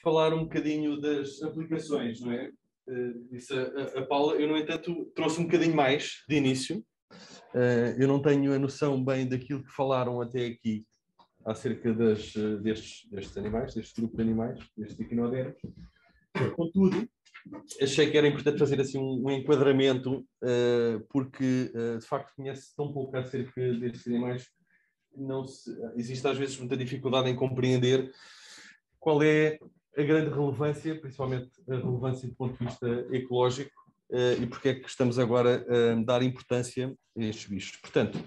falar um bocadinho das aplicações, não é? Disse a Paula. Eu, no entanto, trouxe um bocadinho mais de início. Eu não tenho a noção bem daquilo que falaram até aqui acerca destes animais, deste grupo de animais, destes equinodermos. Contudo, achei que era importante fazer assim um enquadramento, porque de facto conhece tão pouco acerca destes animais, existe às vezes muita dificuldade em compreender qual é a grande relevância, principalmente a relevância do ponto de vista ecológico, e porque é que estamos agora a dar importância a estes bichos. Portanto,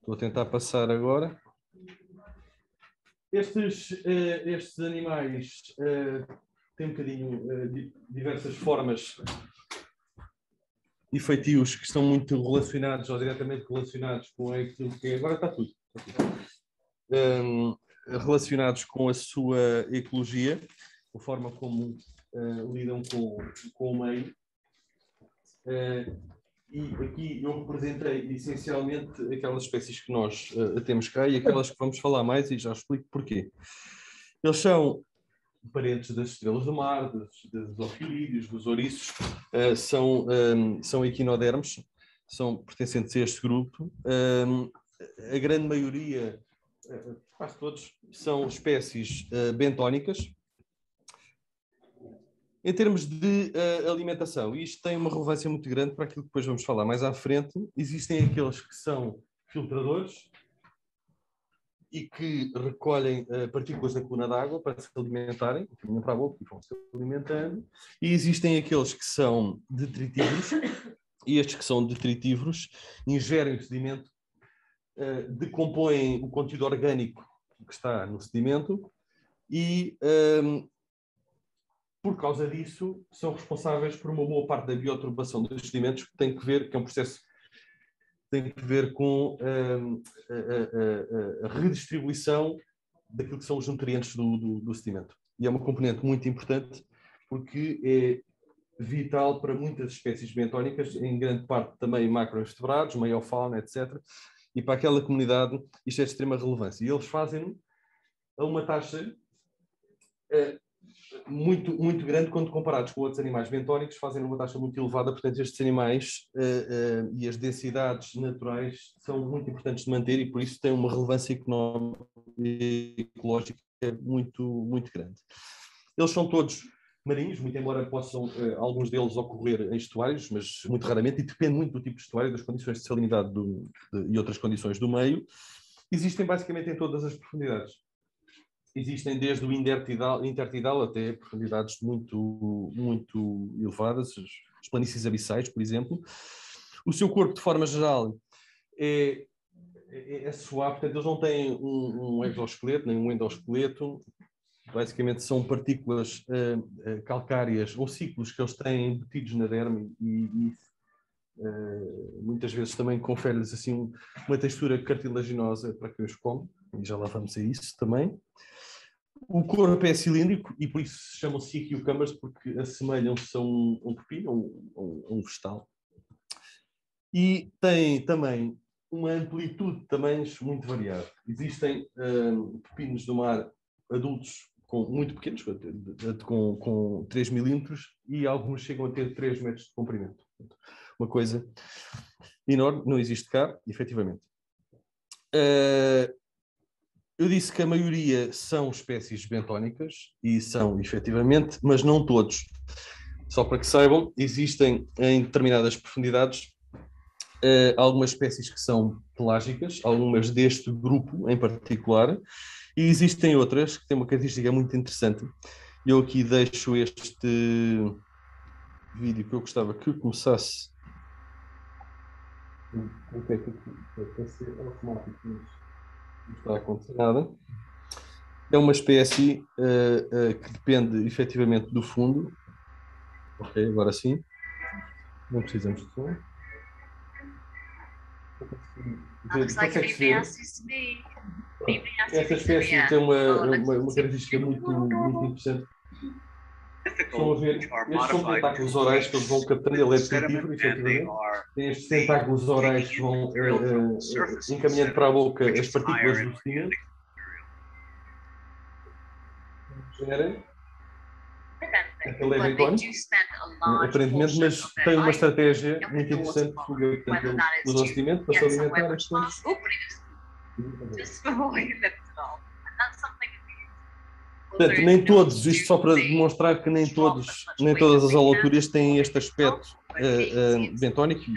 estou a tentar passar agora. Estes animais têm um bocadinho diversas formas e feitios que estão muito relacionados ou diretamente relacionados com aquilo que é. Agora está tudo. Relacionados com a sua ecologia, a forma como lidam com o meio. E aqui eu representei essencialmente aquelas espécies que nós temos cá e aquelas que vamos falar mais, e já explico porquê. Eles são parentes das estrelas do mar, dos ofiurídeos, dos ouriços, são equinodermos, são pertencentes a este grupo. A grande maioria, quase todos, são espécies bentónicas. Em termos de alimentação, isto tem uma relevância muito grande para aquilo que depois vamos falar mais à frente. Existem aqueles que são filtradores e que recolhem partículas da coluna d'água para se alimentarem, caminham para a boca e vão se alimentando. E existem aqueles que são detritívoros, e estes que são detritívoros ingerem o sedimento, decompõem o conteúdo orgânico que está no sedimento e... por causa disso, são responsáveis por uma boa parte da bioturbação dos sedimentos, que tem que ver, que é um processo que tem que ver com a redistribuição daquilo que são os nutrientes do sedimento. E é uma componente muito importante, porque é vital para muitas espécies bentónicas, em grande parte também macroinvertebrados, meiofauna, etc. E para aquela comunidade isto é de extrema relevância. E eles fazem a uma taxa... muito, muito grande quando comparados com outros animais bentónicos, fazem uma taxa muito elevada. Portanto, estes animais e as densidades naturais são muito importantes de manter e por isso têm uma relevância económica e ecológica muito, muito grande. Eles são todos marinhos, muito embora possam alguns deles ocorrer em estuários, mas muito raramente, e depende muito do tipo de estuário, das condições de salinidade e outras condições do meio. Existem basicamente em todas as profundidades. Existem desde o intertidal até profundidades muito, muito elevadas, as planícies abissais, por exemplo. O seu corpo, de forma geral, é suave, portanto, eles não têm um exoesqueleto, nem um endosqueleto. Basicamente são partículas calcárias ou ciclos que eles têm embutidos na derme e muitas vezes também confere-lhes assim uma textura cartilaginosa para quem os come, e já lá vamos a isso também. O corpo é cilíndrico e por isso se chamam sea cucumbers, porque assemelham-se a um pepino, a um vegetal. E tem também uma amplitude de tamanhos muito variada. Existem pepinos do mar adultos muito pequenos, com 3 milímetros, e alguns chegam a ter 3 metros de comprimento. Uma coisa enorme, não existe cá, efetivamente. Eu disse que a maioria são espécies bentónicas, e são, efetivamente, mas não todos. Só para que saibam, existem em determinadas profundidades algumas espécies que são pelágicas, algumas deste grupo em particular, e existem outras que têm uma característica muito interessante. Eu aqui deixo este vídeo que eu gostava que começasse. Não sei que ser automático, mas não está a acontecer nada. É uma espécie que depende efetivamente do fundo. Ok, agora sim. Não precisamos de som. Consegue-se ver? Esta espécie tem uma característica muito, muito interessante. Estão a ver, estes são tentáculos orais que eles vão captando, ele é detritífero, efetivamente. Tem estes tentáculos orais que vão encaminhando para a boca as partículas do sedimento. gerem aquele é bentónico, aparentemente, mas tem uma estratégia muito interessante de fuga. Portanto, ele usa o sedimento para se alimentar e depois... Portanto, nem todos, isto só para demonstrar que nem todas as holoturas têm este aspecto bentónico e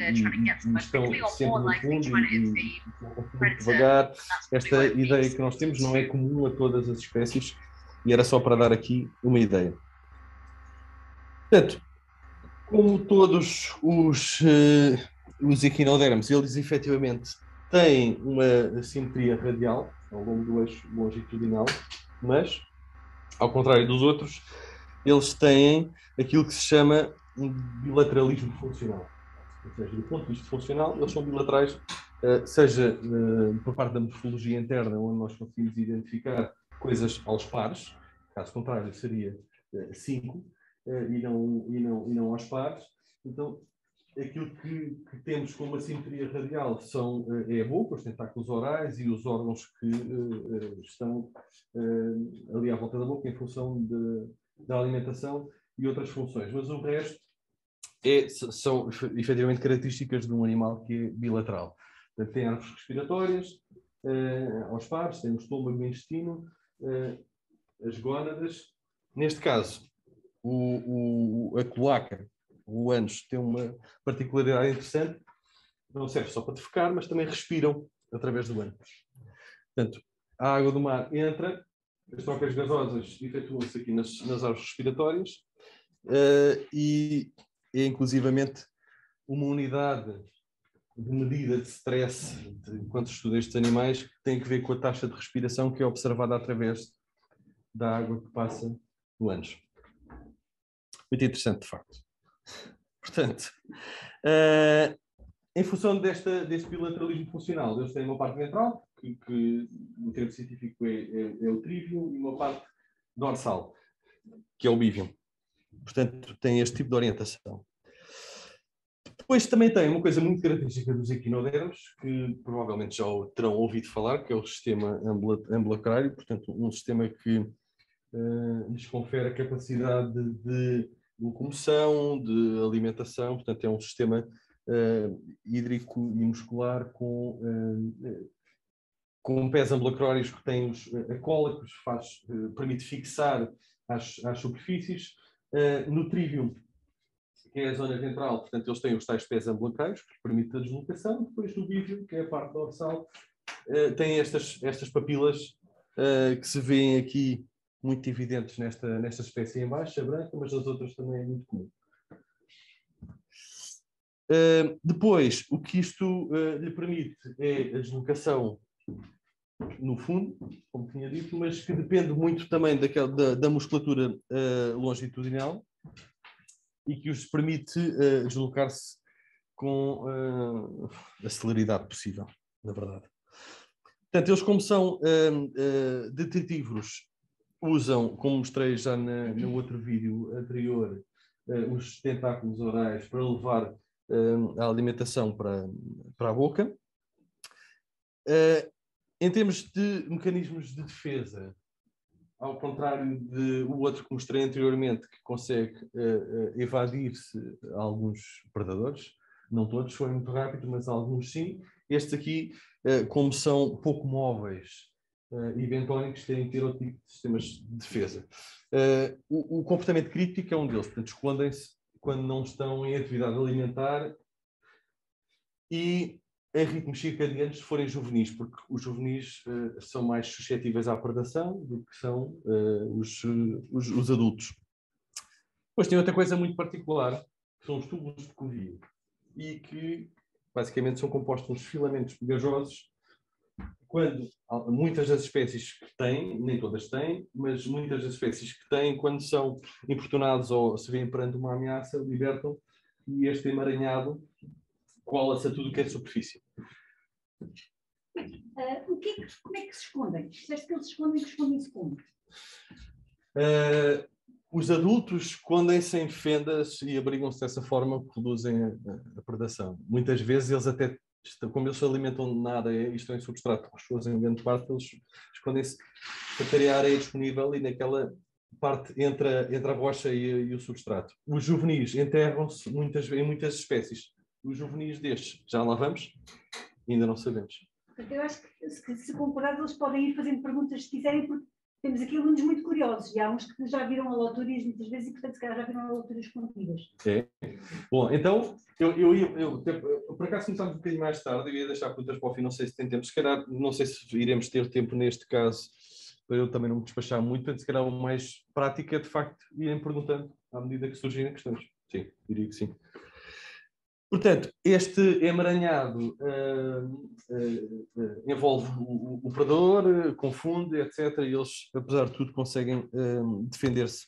estão sempre no fundo e muito devagar. Esta ideia que nós temos não é comum a todas as espécies e era só para dar aqui uma ideia. Portanto, como todos os equinodermos, eles efetivamente têm uma simetria radial ao longo do eixo longitudinal, mas ao contrário dos outros, eles têm aquilo que se chama um bilateralismo funcional. Ou seja, do ponto de vista funcional, eles são bilaterais, seja por parte da morfologia interna, onde nós conseguimos identificar coisas aos pares, caso contrário seria 5, e não aos pares. Então, aquilo que temos como assimetria radial é a boca, os tentáculos orais e os órgãos que estão ali à volta da boca em função da alimentação e outras funções. Mas o resto são efetivamente características de um animal que é bilateral. Portanto, tem árvores respiratórias aos pares, tem o estômago e o intestino, as gónadas. Neste caso, a cloaca, o ânus, tem uma particularidade interessante. Não serve só para defecar, mas também respiram através do ânus. Portanto, a água do mar entra, as trocas gasosas efetuam-se aqui nas árvores respiratórias e é inclusivamente uma unidade de medida de stress enquanto estudo estes animais que tem que ver com a taxa de respiração que é observada através da água que passa no ânus. Muito interessante, de facto. Portanto, em função deste bilateralismo funcional, eles têm uma parte ventral, que no termo científico é o trivium, e uma parte dorsal, que é o bivium. Portanto, tem este tipo de orientação. Depois também tem uma coisa muito característica dos equinodermos, que provavelmente já terão ouvido falar, que é o sistema ambulacrário, portanto, um sistema que lhes confere a capacidade de locomoção, de alimentação, portanto, é um sistema hídrico e muscular com pés ambulacrários que têm a cola, que os permite fixar às superfícies. No trivium, que é a zona ventral, portanto, eles têm os tais pés ambulacrais, que permitem a deslocação. Depois no bivium, que é a parte dorsal, tem estas papilas que se vêem aqui muito evidentes nesta espécie em baixo, a branca, mas as outras também é muito comum. Depois, o que isto lhe permite é a deslocação no fundo, como tinha dito, mas que depende muito também da musculatura longitudinal e que os permite deslocar-se com a celeridade possível, na verdade. Portanto, eles, como são detritívoros, usam, como mostrei já no outro vídeo anterior, os tentáculos orais para levar a alimentação para a boca. Em termos de mecanismos de defesa, ao contrário do outro que mostrei anteriormente, que consegue evadir-se a alguns predadores, não todos foram muito rápidos, mas alguns sim. Estes aqui, como são pouco móveis e bentónicos, têm que ter outro tipo de sistemas de defesa. O comportamento crítico é um deles, portanto, escondem-se quando não estão em atividade alimentar e em ritmos circadianos se forem juvenis, porque os juvenis são mais suscetíveis à predação do que são os adultos. Depois tem outra coisa muito particular, que são os túbulos de Covio, e que basicamente são compostos de uns filamentos pegajosos, quando muitas das espécies que têm, nem todas têm, mas muitas das espécies que têm, quando são importunados ou se veem perante uma ameaça, libertam, e este emaranhado cola-se a tudo o que é superfície. Como é que se escondem? Disseste que eles se escondem-se como? Os adultos escondem-se em fendas e abrigam-se dessa forma que reduzem a predação. Muitas vezes eles até, como eles se alimentam de nada e estão em substrato rochoso em grande parte, eles escondem-se para ter a areia disponível e naquela parte entre a rocha e o substrato. Os juvenis enterram-se em muitas espécies. Os juvenis destes, já lá vamos? Ainda não sabemos. Eu acho que, se concordar, eles podem ir fazendo perguntas se quiserem, porque temos aqui alunos muito curiosos, e há uns que já viram aleatórias muitas vezes, e portanto, se calhar já viram aleatórias escondidas. É. Bom, então, eu por acaso começámos um bocadinho mais tarde, eu ia deixar perguntas para o fim, não sei se tem tempo, se calhar, não sei se iremos ter tempo neste caso, para eu também não me despachar muito, portanto, se calhar o mais prático é, de facto, irem perguntando à medida que surgirem questões. Sim, diria que sim. Portanto, este emaranhado envolve o predador, confunde, etc. E eles, apesar de tudo, conseguem defender-se.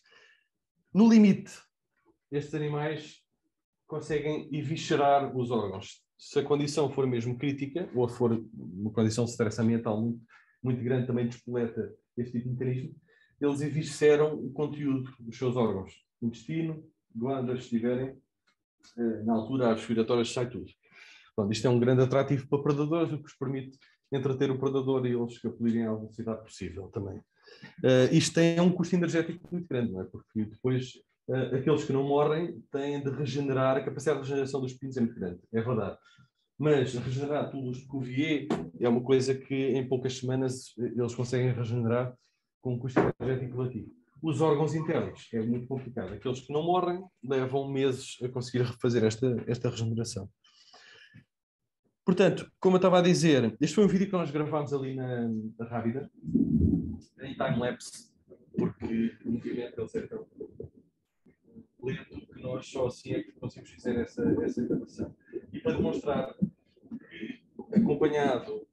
No limite, estes animais conseguem eviscerar os órgãos. Se a condição for mesmo crítica, ou for uma condição de stress ambiental muito, muito grande, também despoleta este tipo de mecanismo, eles evisceram o conteúdo dos seus órgãos. Intestino, glândulas, se tiverem, na altura, as respiratórias, sai tudo. Bom, isto é um grande atrativo para predadores, o que os permite entreter o predador e eles escapulirem à velocidade possível também. Isto tem um custo energético muito grande, não é? Porque depois aqueles que não morrem têm de regenerar, a capacidade de regeneração dos pinos é muito grande, é verdade. Mas regenerar túmulos de Cuvier é uma coisa que em poucas semanas eles conseguem regenerar com um custo energético relativo. Os órgãos internos é muito complicado. Aqueles que não morrem levam meses a conseguir refazer esta regeneração. Portanto, como eu estava a dizer, este foi um vídeo que nós gravámos ali na Rábida, em time-lapse, porque o movimento ele é tão lento que nós só assim é que conseguimos fazer essa gravação. E para demonstrar que, acompanhado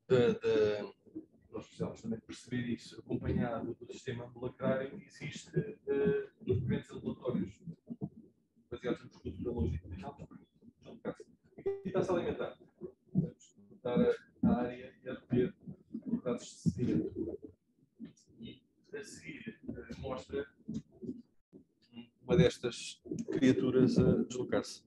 nós precisamos também perceber isso, acompanhado do sistema molecular, existe movimentos aleatórios baseados em musculatura longitudinal, e está-se a alimentar. Vamos voltar à área e a rever dados de seguimento. E a seguir mostra uma destas criaturas a deslocar-se.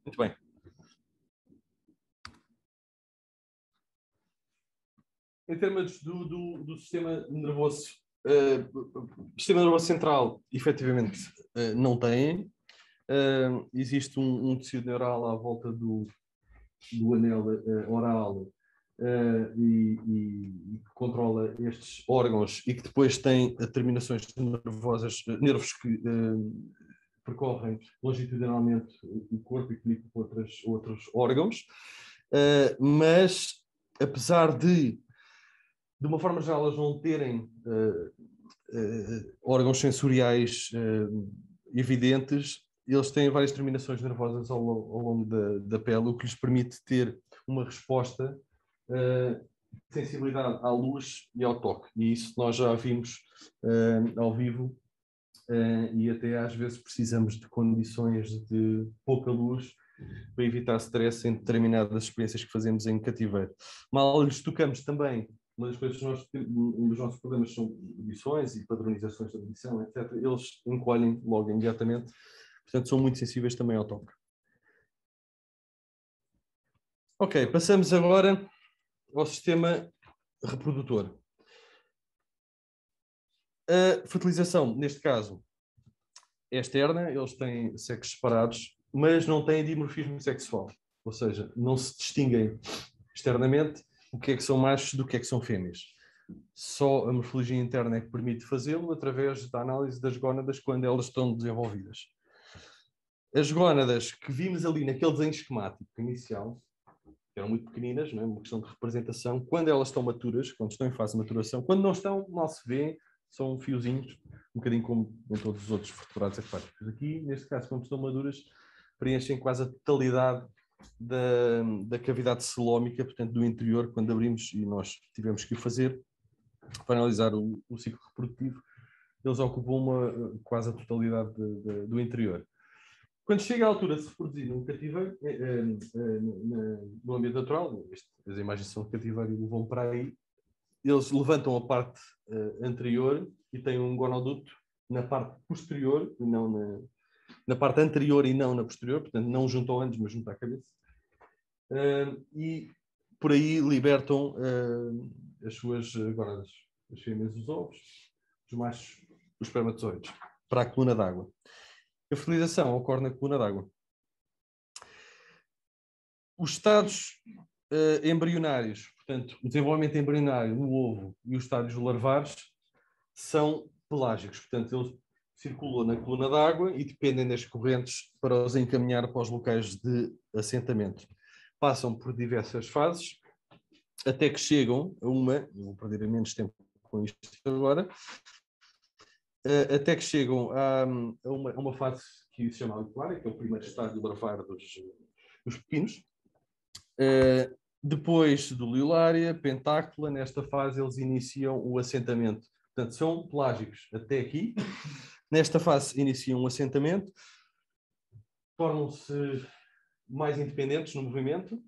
Muito bem. Em termos do sistema nervoso, sistema nervoso central, efetivamente, não tem. Existe um tecido neural à volta do anel oral e que controla estes órgãos e que depois tem terminações nervosas, nervos que percorrem longitudinalmente o corpo e comunicam com outros órgãos. Mas, apesar de uma forma geral, elas não terem órgãos sensoriais evidentes, eles têm várias terminações nervosas ao longo da pele, o que lhes permite ter uma resposta de sensibilidade à luz e ao toque. E isso nós já vimos ao vivo e até às vezes precisamos de condições de pouca luz para evitar stress em determinadas experiências que fazemos em cativeiro. Mal lhes tocamos também, uma das coisas que um dos nossos problemas são medições e padronizações da medição, etc. Eles encolhem logo imediatamente, portanto são muito sensíveis também ao toque. Ok, passamos agora ao sistema reprodutor. A fertilização, neste caso, é externa, eles têm sexos separados, mas não têm dimorfismo sexual, ou seja, não se distinguem externamente o que é que são machos do que é que são fêmeas. Só a morfologia interna é que permite fazê-lo através da análise das gónadas quando elas estão desenvolvidas. As gónadas que vimos ali naquele desenho esquemático inicial, que eram muito pequeninas, não é? Uma questão de representação, quando elas estão maturas, quando estão em fase de maturação, quando não estão, mal se vê, são fiozinhos, um bocadinho como em todos os outros vertebrados aquáticos. Aqui, neste caso, quando estão maduras, preenchem quase a totalidade da cavidade celómica, portanto, do interior, quando abrimos, e nós tivemos que o fazer, para analisar o ciclo reprodutivo, eles ocupam quase a totalidade do interior. Quando chega à altura de se reproduzir num cativeiro, no ambiente natural, as imagens são de cativeiro e vão para aí, eles levantam a parte anterior e têm um gonoduto na parte posterior, e não na parte anterior e não na posterior, portanto, não junto ao ânus, mas junto à cabeça. e por aí libertam as suas, agora as fêmeas dos ovos, os machos, os espermatozoides, para a coluna d'água. A fertilização ocorre na coluna d'água. Os estados embrionários, portanto, o desenvolvimento embrionário no ovo e os estádios larvares são pelágicos, portanto, eles circulam na coluna d'água e dependem das correntes para os encaminhar para os locais de assentamento. Passam por diversas fases, até que chegam a uma, vou perder menos tempo com isto agora, até que chegam a uma fase que se chama auricular, que é o primeiro estádio larvar dos pepinos. Depois do Liulária, Pentácula, nesta fase eles iniciam o assentamento. Portanto, são pelágicos até aqui. Nesta fase iniciam o assentamento, tornam-se mais independentes no movimento.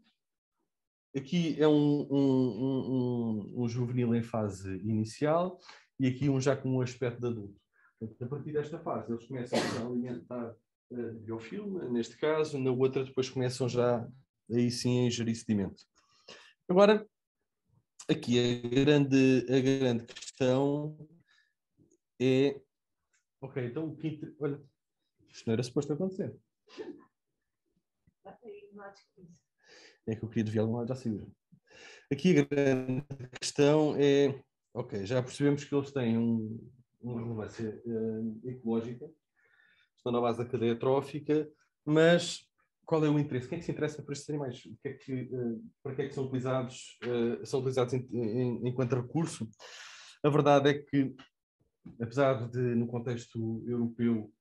Aqui é um juvenil em fase inicial e aqui um já com um aspecto de adulto. Portanto, a partir desta fase eles começam a alimentar biofilme, neste caso, na outra depois começam já aí sim a ingerir sedimento. Agora, aqui a grande questão é... Ok, então o quinto... Olha, isto não era suposto acontecer. É que eu queria desviar lá, já saiu. Aqui a grande questão é... Ok, já percebemos que eles têm uma relevância ecológica, estão na base da cadeia trófica, mas qual é o interesse? Quem é que se interessa por estes animais? Para que é que são utilizados enquanto recurso? A verdade é que, apesar de, no contexto europeu,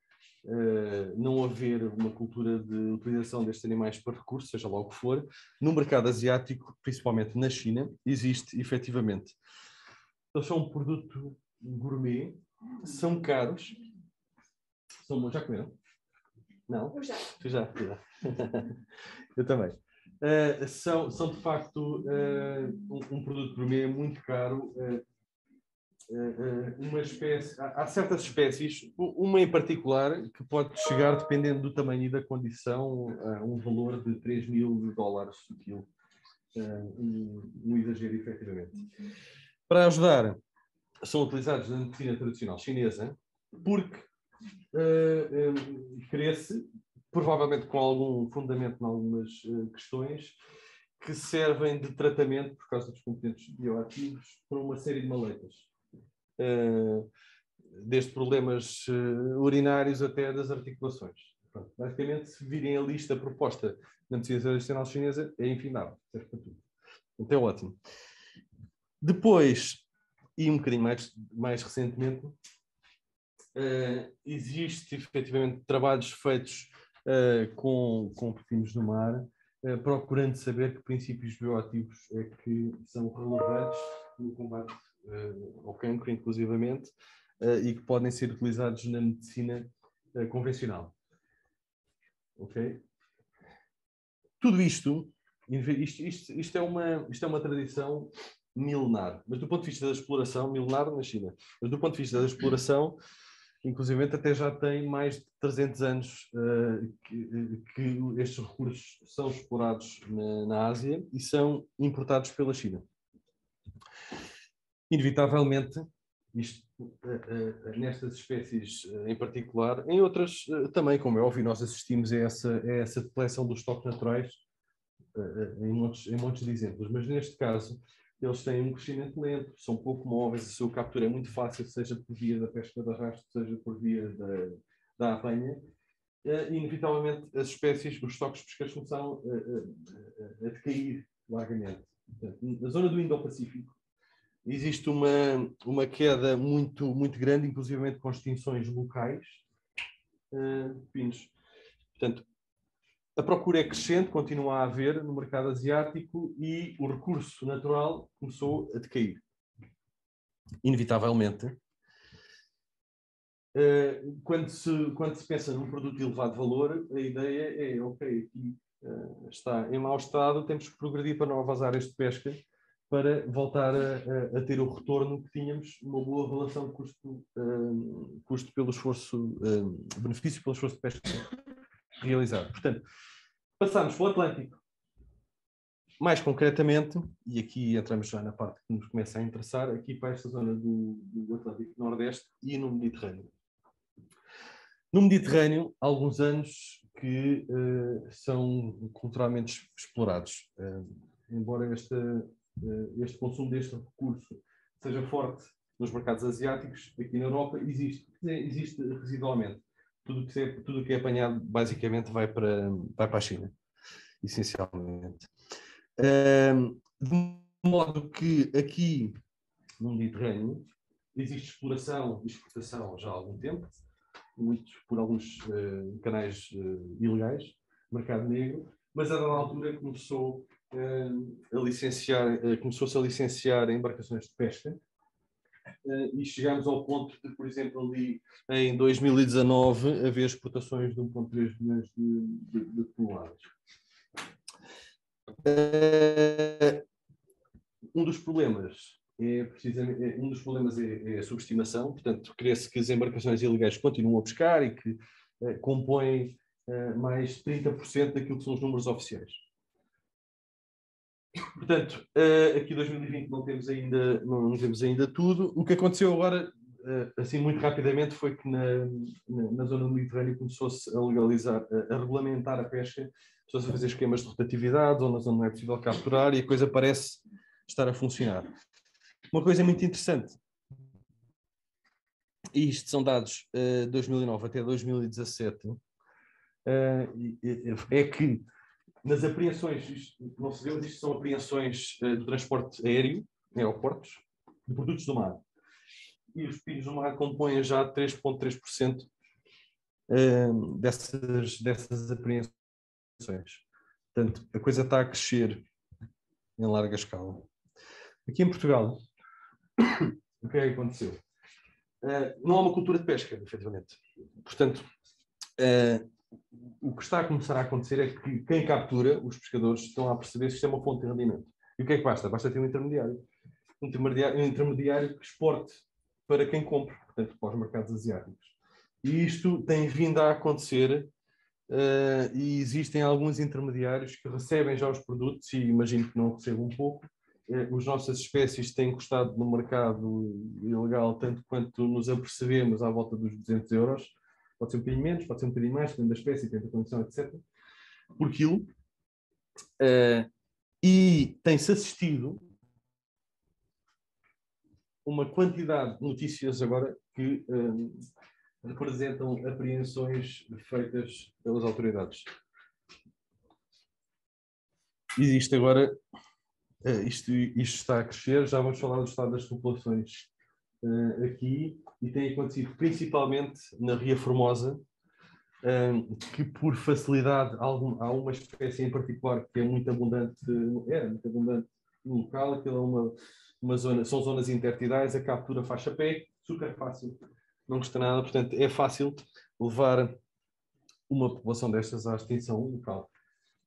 não haver uma cultura de utilização destes animais para recurso, seja lá o que for, no mercado asiático, principalmente na China, existe efetivamente. Eles são um produto gourmet, são caros, já comeram? Não? Eu já. Tu já. Eu também. São de facto um produto gourmet muito caro. Uma espécie, há certas espécies, uma em particular, que pode chegar, dependendo do tamanho e da condição, a um valor de $3.000 o quilo. Um exagero, efetivamente. Para ajudar, são utilizados na medicina tradicional chinesa, porque cresce, provavelmente com algum fundamento em algumas questões, que servem de tratamento, por causa dos componentes bioativos, para uma série de maleitas. Desde problemas urinários até das articulações. Pronto, basicamente, se virem a lista proposta na medicina tradicional chinesa, é infindável, serve para tudo. Então é ótimo. Depois, e um bocadinho mais recentemente, existe efetivamente trabalhos feitos com pepinos do mar, procurando saber que princípios bioativos é que são relevantes no combate ao cancro, inclusivamente, e que podem ser utilizados na medicina convencional. Ok? Tudo isto é uma tradição milenar, mas do ponto de vista da exploração, milenar na China, mas do ponto de vista da exploração, inclusive até já tem mais de 300 anos que estes recursos são explorados na Ásia e são importados pela China. Inevitavelmente, nestas espécies em particular, em outras também, como é óbvio, nós assistimos a essa depleção dos estoques naturais em montes de exemplos, mas neste caso eles têm um crescimento lento, são pouco móveis, a sua captura é muito fácil, seja por via da pesca de arrasto, seja por via da apanha. Inevitavelmente as espécies, os estoques pesqueiros começaram a decair largamente. Portanto, na zona do Indo-Pacífico existe uma queda muito, muito grande, inclusive com extinções locais de pinos. Portanto, a procura é crescente, continua a haver no mercado asiático e o recurso natural começou a decair. Inevitavelmente. Quando se pensa num produto de elevado valor, a ideia é, ok, aqui está em mau estado, temos que progredir para novas áreas de pesca para voltar a ter o retorno que tínhamos, uma boa relação custo pelo esforço, benefício pelo esforço de pesca realizado. Portanto, passamos para o Atlântico. Mais concretamente, e aqui entramos já na parte que nos começa a interessar, aqui para esta zona do Atlântico Nordeste e no Mediterrâneo. No Mediterrâneo, há alguns anos que são culturalmente explorados. Embora este consumo deste recurso seja forte nos mercados asiáticos, aqui na Europa existe residualmente. Tudo que é apanhado, basicamente, vai para a China, essencialmente. De modo que aqui no Mediterrâneo existe exploração e exportação já há algum tempo, muito por alguns canais ilegais, mercado negro, mas a dada altura começou-se a licenciar embarcações de pesca e chegámos ao ponto de, por exemplo, ali em 2019 haver exportações de 1,3 milhões de toneladas. Um dos problemas é a subestimação, portanto, crê-se que as embarcações ilegais continuam a pescar e que compõem mais 30% daquilo que são os números oficiais. Portanto, aqui em 2020 não temos ainda tudo. O que aconteceu agora, assim muito rapidamente, foi que na zona do Mediterrâneo começou-se a legalizar, a regulamentar a pesca, começou-se a fazer esquemas de rotatividade, onde não é possível capturar, e a coisa parece estar a funcionar. Uma coisa muito interessante, e isto são dados de 2009 até 2017, é que nas apreensões, não se vê, mas isto são apreensões de transporte aéreo, em aeroportos, de produtos do mar. E os pepinos do mar compõem já 3,3% dessas apreensões. Portanto, a coisa está a crescer em larga escala. Aqui em Portugal, o que é que aconteceu? Não há uma cultura de pesca, efetivamente. Portanto, o que está a começar a acontecer é que quem captura, os pescadores, estão a perceber que isto é uma fonte de rendimento. E o que é que basta? Basta ter um intermediário. Um intermediário que exporte para quem compra, portanto, para os mercados asiáticos. E isto tem vindo a acontecer e existem alguns intermediários que recebem já os produtos, e imagino que não recebam um pouco. As nossas espécies têm custado no mercado ilegal tanto quanto nos apercebemos à volta dos 200 euros. Pode ser um bocadinho menos, pode ser um bocadinho mais, depende da espécie, depende da condição, etc. Por quilo. E tem-se assistido uma quantidade de notícias agora que representam apreensões feitas pelas autoridades. Existe agora, isto está a crescer, já vamos falar do estado das populações aqui, e tem acontecido principalmente na Ria Formosa, que por facilidade há uma espécie em particular que é muito abundante no local, aquilo é uma zona, são zonas intertidais, a captura faz a pé, super fácil, não custa nada, portanto é fácil levar uma população destas à extinção local.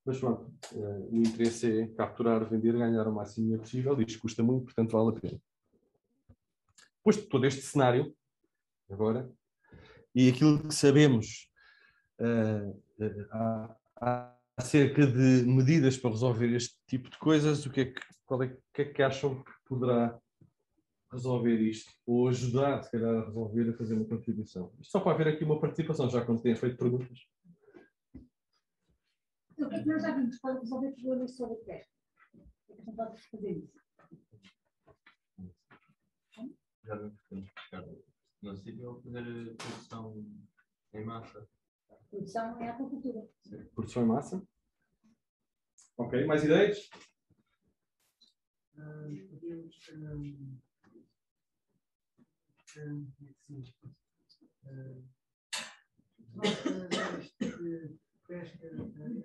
Mas pronto, o interesse é capturar, vender, ganhar o máximo dinheiro possível, isto custa muito, portanto vale a pena. Depois de todo este cenário, agora, e aquilo que sabemos acerca de medidas para resolver este tipo de coisas, o que é que acham que poderá resolver isto? Ou ajudar, se calhar, a resolver, a fazer uma contribuição? Isto só para haver aqui uma participação, já quando têm feito perguntas. O que é que nós já vimos? Pode resolver problemas sobre a pesca? O que é que a gente pode fazer isso? Já vimos que temos que pescar no sítio ou fazer produção em massa. Produção é a aquacultura. Produção em massa. Ok, mais ideias? Podemos de pesca em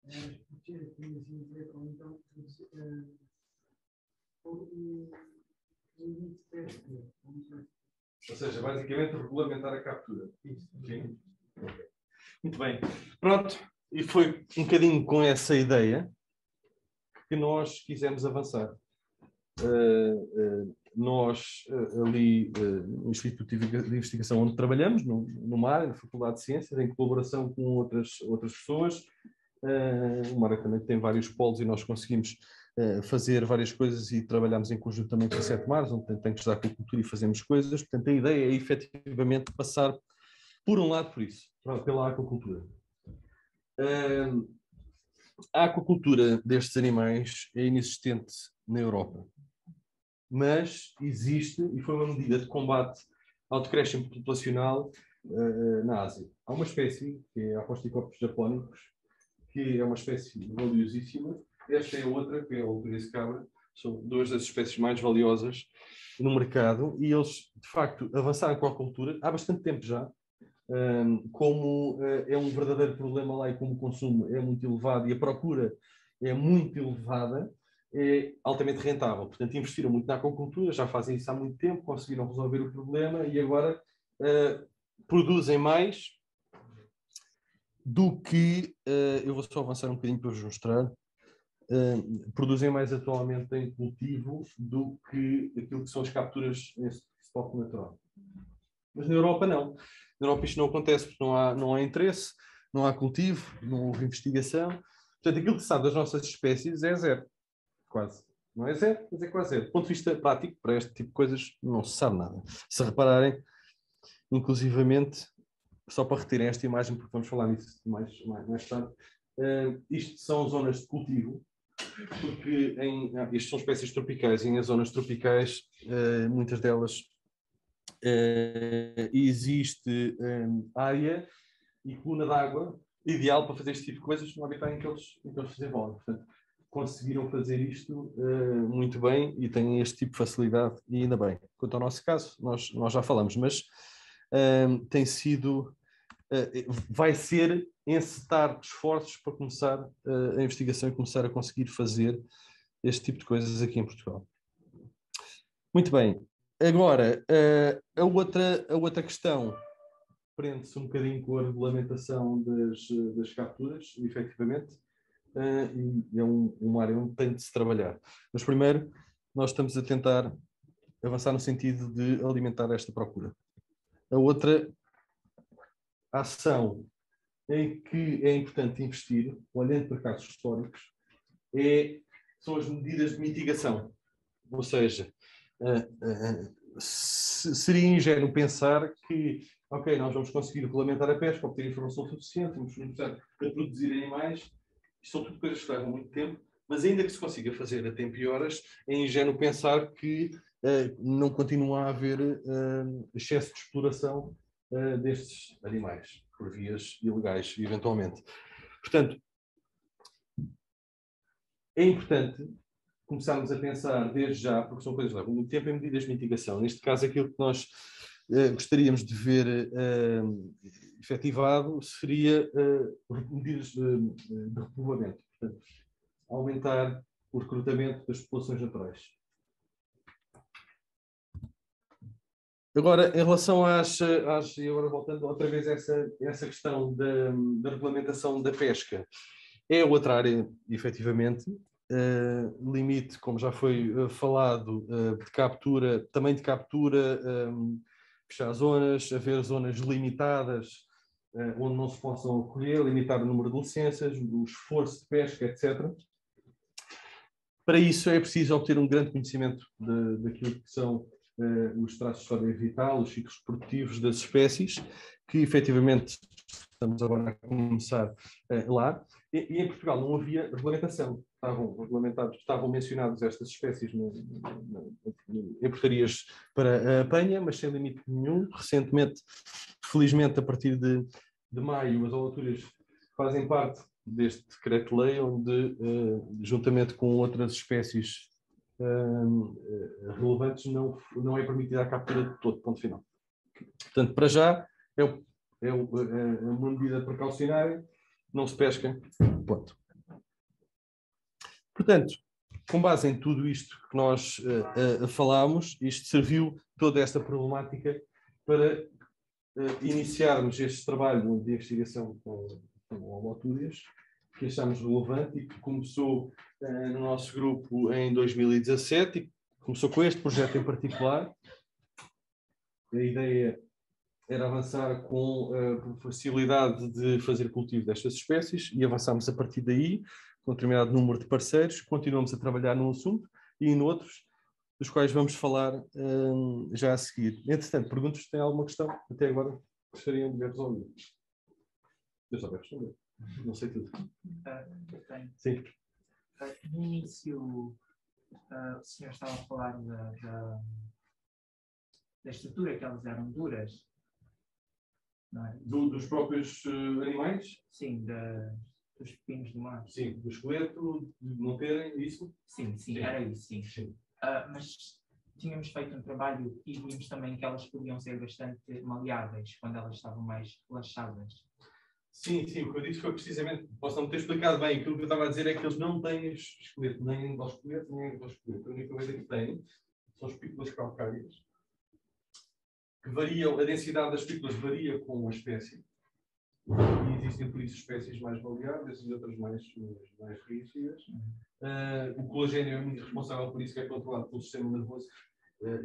áreas protegidas, por assim dizer, ou então o limite de pesca. Ou seja, basicamente regulamentar a captura. Isso. Sim. Okay. Muito bem. Pronto. E foi um bocadinho com essa ideia que nós quisemos avançar. Nós, ali no Instituto de Investigação onde trabalhamos, no MAR, na Faculdade de Ciências, em colaboração com outras pessoas, O Mário também tem vários polos e nós conseguimos fazer várias coisas e trabalhamos em conjunto também com a Sete Mares, onde tem que estudar aquacultura e fazemos coisas. Portanto, a ideia é efetivamente passar, por um lado, por isso, pela aquacultura. A aquacultura destes animais é inexistente na Europa, mas existe e foi uma medida de combate ao decréscimo populacional na Ásia. Há uma espécie, que é a Aposticopus japónicos, que é uma espécie valiosíssima. Esta é outra, que é a Alturia cabra. São duas das espécies mais valiosas no mercado e eles, de facto, avançaram com a aquacultura há bastante tempo já. Como é um verdadeiro problema lá e como o consumo é muito elevado e a procura é muito elevada, é altamente rentável. Portanto, investiram muito na aquacultura, já fazem isso há muito tempo, conseguiram resolver o problema e agora produzem mais do que, eu vou só avançar um bocadinho para vos mostrar, produzem mais atualmente em cultivo do que aquilo que são as capturas em estoque natural. Mas na Europa não. Na Europa isto não acontece porque não há interesse, não há cultivo, não houve investigação. Portanto, aquilo que se sabe das nossas espécies é zero. Quase. Não é zero, mas é quase zero. Do ponto de vista prático, para este tipo de coisas, não se sabe nada. Se repararem, inclusivamente, só para reterem esta imagem, porque vamos falar nisso mais tarde, isto são zonas de cultivo, porque isto são espécies tropicais e em zonas tropicais, muitas delas, existe área e coluna de água ideal para fazer este tipo de coisas no habitat em que eles se desenvolvem. Portanto, conseguiram fazer isto muito bem e têm este tipo de facilidade e ainda bem. Quanto ao nosso caso, nós já falamos, mas tem sido, vai ser encetar esforços para começar a investigação e começar a conseguir fazer este tipo de coisas aqui em Portugal. Muito bem. Agora, a outra questão prende-se um bocadinho com a regulamentação das capturas, efetivamente, e é uma área onde tem de se trabalhar. Mas primeiro, nós estamos a tentar avançar no sentido de alimentar esta procura. A outra ação em que é importante investir, olhando para casos históricos, são as medidas de mitigação. Ou seja, seria ingênuo pensar que, ok, nós vamos conseguir regulamentar a pesca, obter informação suficiente, vamos começar a produzir animais. Isto são tudo coisas que levam muito tempo, mas ainda que se consiga fazer a tempo e horas, é ingênuo pensar que não continua a haver excesso de exploração destes animais, por vias ilegais, eventualmente. Portanto, é importante começarmos a pensar desde já, porque são coisas que levam muito tempo, em medidas de mitigação. Neste caso, aquilo que nós gostaríamos de ver efetivado seria medidas de repovoamento. Portanto, aumentar o recrutamento das populações naturais. Agora, em relação e agora voltando outra vez a essa questão da regulamentação da pesca, é outra área, efetivamente, limite, como já foi falado, de captura, também de captura, fechar zonas, haver zonas limitadas, onde não se possam acolher, limitar o número de licenças, o esforço de pesca, etc. Para isso é preciso obter um grande conhecimento daquilo que são os traços de história vital, os ciclos produtivos das espécies, que efetivamente estamos agora a começar lá. E em Portugal não havia regulamentação. Estavam mencionadas estas espécies em portarias para a apanha, mas sem limite nenhum. Recentemente, felizmente, a partir de maio, as alturas fazem parte deste decreto-lei, onde, juntamente com outras espécies relevantes, não é permitida a captura de todo, ponto final. Portanto, para já, é uma medida precaucionária, não se pesca, ponto. Portanto, com base em tudo isto que nós falámos, isto serviu toda esta problemática para iniciarmos este trabalho de investigação com holotúrias, que achámos relevante e que começou no nosso grupo em 2017 e começou com este projeto em particular. A ideia era avançar com a facilidade de fazer cultivo destas espécies e avançámos a partir daí, com um determinado número de parceiros, continuamos a trabalhar num assunto e noutros, dos quais vamos falar já a seguir. Entretanto, pergunto se tem alguma questão até agora que gostariam de ver resolver. Eu só quero responder. Não sei tudo. Sim. No início, o senhor estava a falar da estrutura, que elas eram duras. Não é? Dos próprios animais? Sim, dos pepinos do mar. Sim, do esqueleto, de não terem isso? Sim, era isso, sim. Sim. Mas tínhamos feito um trabalho e vimos também que elas podiam ser bastante maleáveis quando elas estavam mais relaxadas. Sim, o que eu disse foi precisamente, posso não ter explicado bem, aquilo que eu estava a dizer é que eles não têm esqueleto, nem endosqueleto, nem exoesqueleto. A única coisa que têm são as espículas calcárias, que variam, a densidade das espículas varia com a espécie, e existem por isso espécies mais maleáveis e outras mais rígidas. O colagênio é muito responsável por isso, que é controlado pelo sistema nervoso,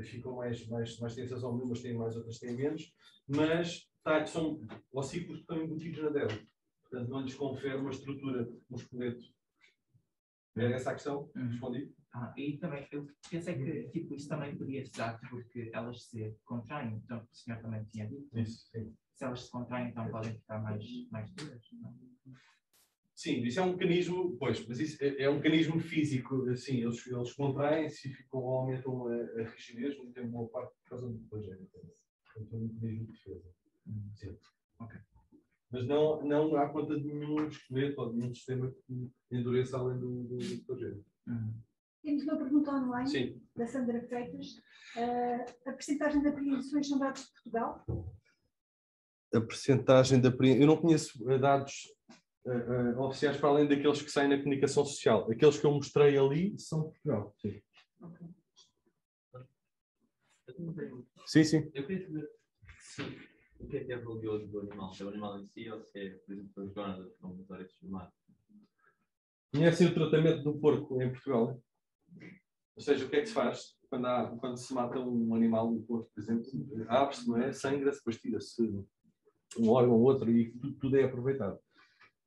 ficam mais tensas ao umas têm mais, outras têm menos, mas são ossículos que estão embutidos na dela. Portanto, não lhes confere uma estrutura, um esqueleto. É essa a questão? Respondi? E também, eu pensei que tipo, isso também podia se dar porque elas se contraem, então o senhor também tinha dito. Isso, sim. Se elas se contraem, então podem ficar mais duras. Não? Sim, isso é um mecanismo, pois, mas isso é um mecanismo físico. Assim, eles contraem-se e aumentam a rigidez, não tem boa parte por causa do colagênio. Portanto, é um mecanismo de defesa. Sim. Ok. Mas não há conta de nenhum esqueleto ou de nenhum sistema que endureça além do colagênio. Temos uma pergunta online, Sim. da Sandra Freitas. A percentagem de apreensões são dados de Portugal? A percentagem de apreensões... Eu não conheço dados oficiais para além daqueles que saem na comunicação social. Aqueles que eu mostrei ali são de Portugal. Sim. Okay. Sim. Eu queria saber o que é valioso do animal? Se é o animal em si ou se é, por exemplo, as gónadas que são motórias de mar? Conhecem o tratamento do porco em Portugal? Ou seja, o que é que se faz quando se mata um animal, um porco, por exemplo? Abre-se, não é? Sangra-se, depois tira-se um órgão ou outro e tudo é aproveitado.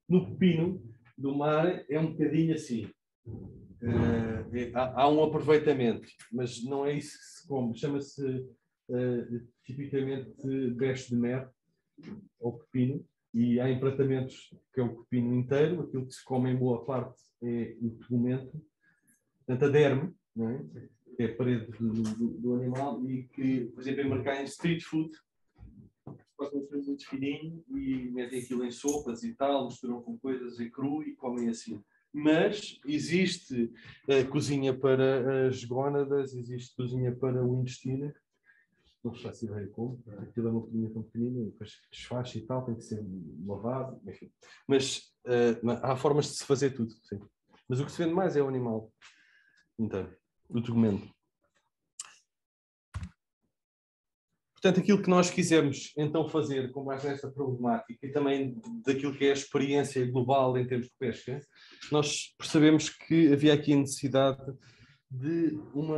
No pepino do mar é um bocadinho assim. Há um aproveitamento, mas não é isso que se come. Chama-se tipicamente bêche de mer, ou pepino, e há empratamentos que é o pepino inteiro. Aquilo que se come em boa parte é o tegumento, portanto a derme, não é? Que é a parede do animal, e que, por exemplo, embarcar em street food, fazem uns muito fininho e metem aquilo em sopas e tal, misturam com coisas e cru e comem assim. Mas existe cozinha para as gónadas, existe cozinha para o intestino. Não faço ideia como. Aquilo é uma cozinha tão pequenina e depois desfaz e tal, tem que ser lavado, enfim. Mas há formas de se fazer tudo, sim. Mas o que se vende mais é o animal inteiro, o tegumento. Portanto, aquilo que nós quisermos então fazer com mais nesta problemática e também daquilo que é a experiência global em termos de pesca, nós percebemos que havia aqui a necessidade de uma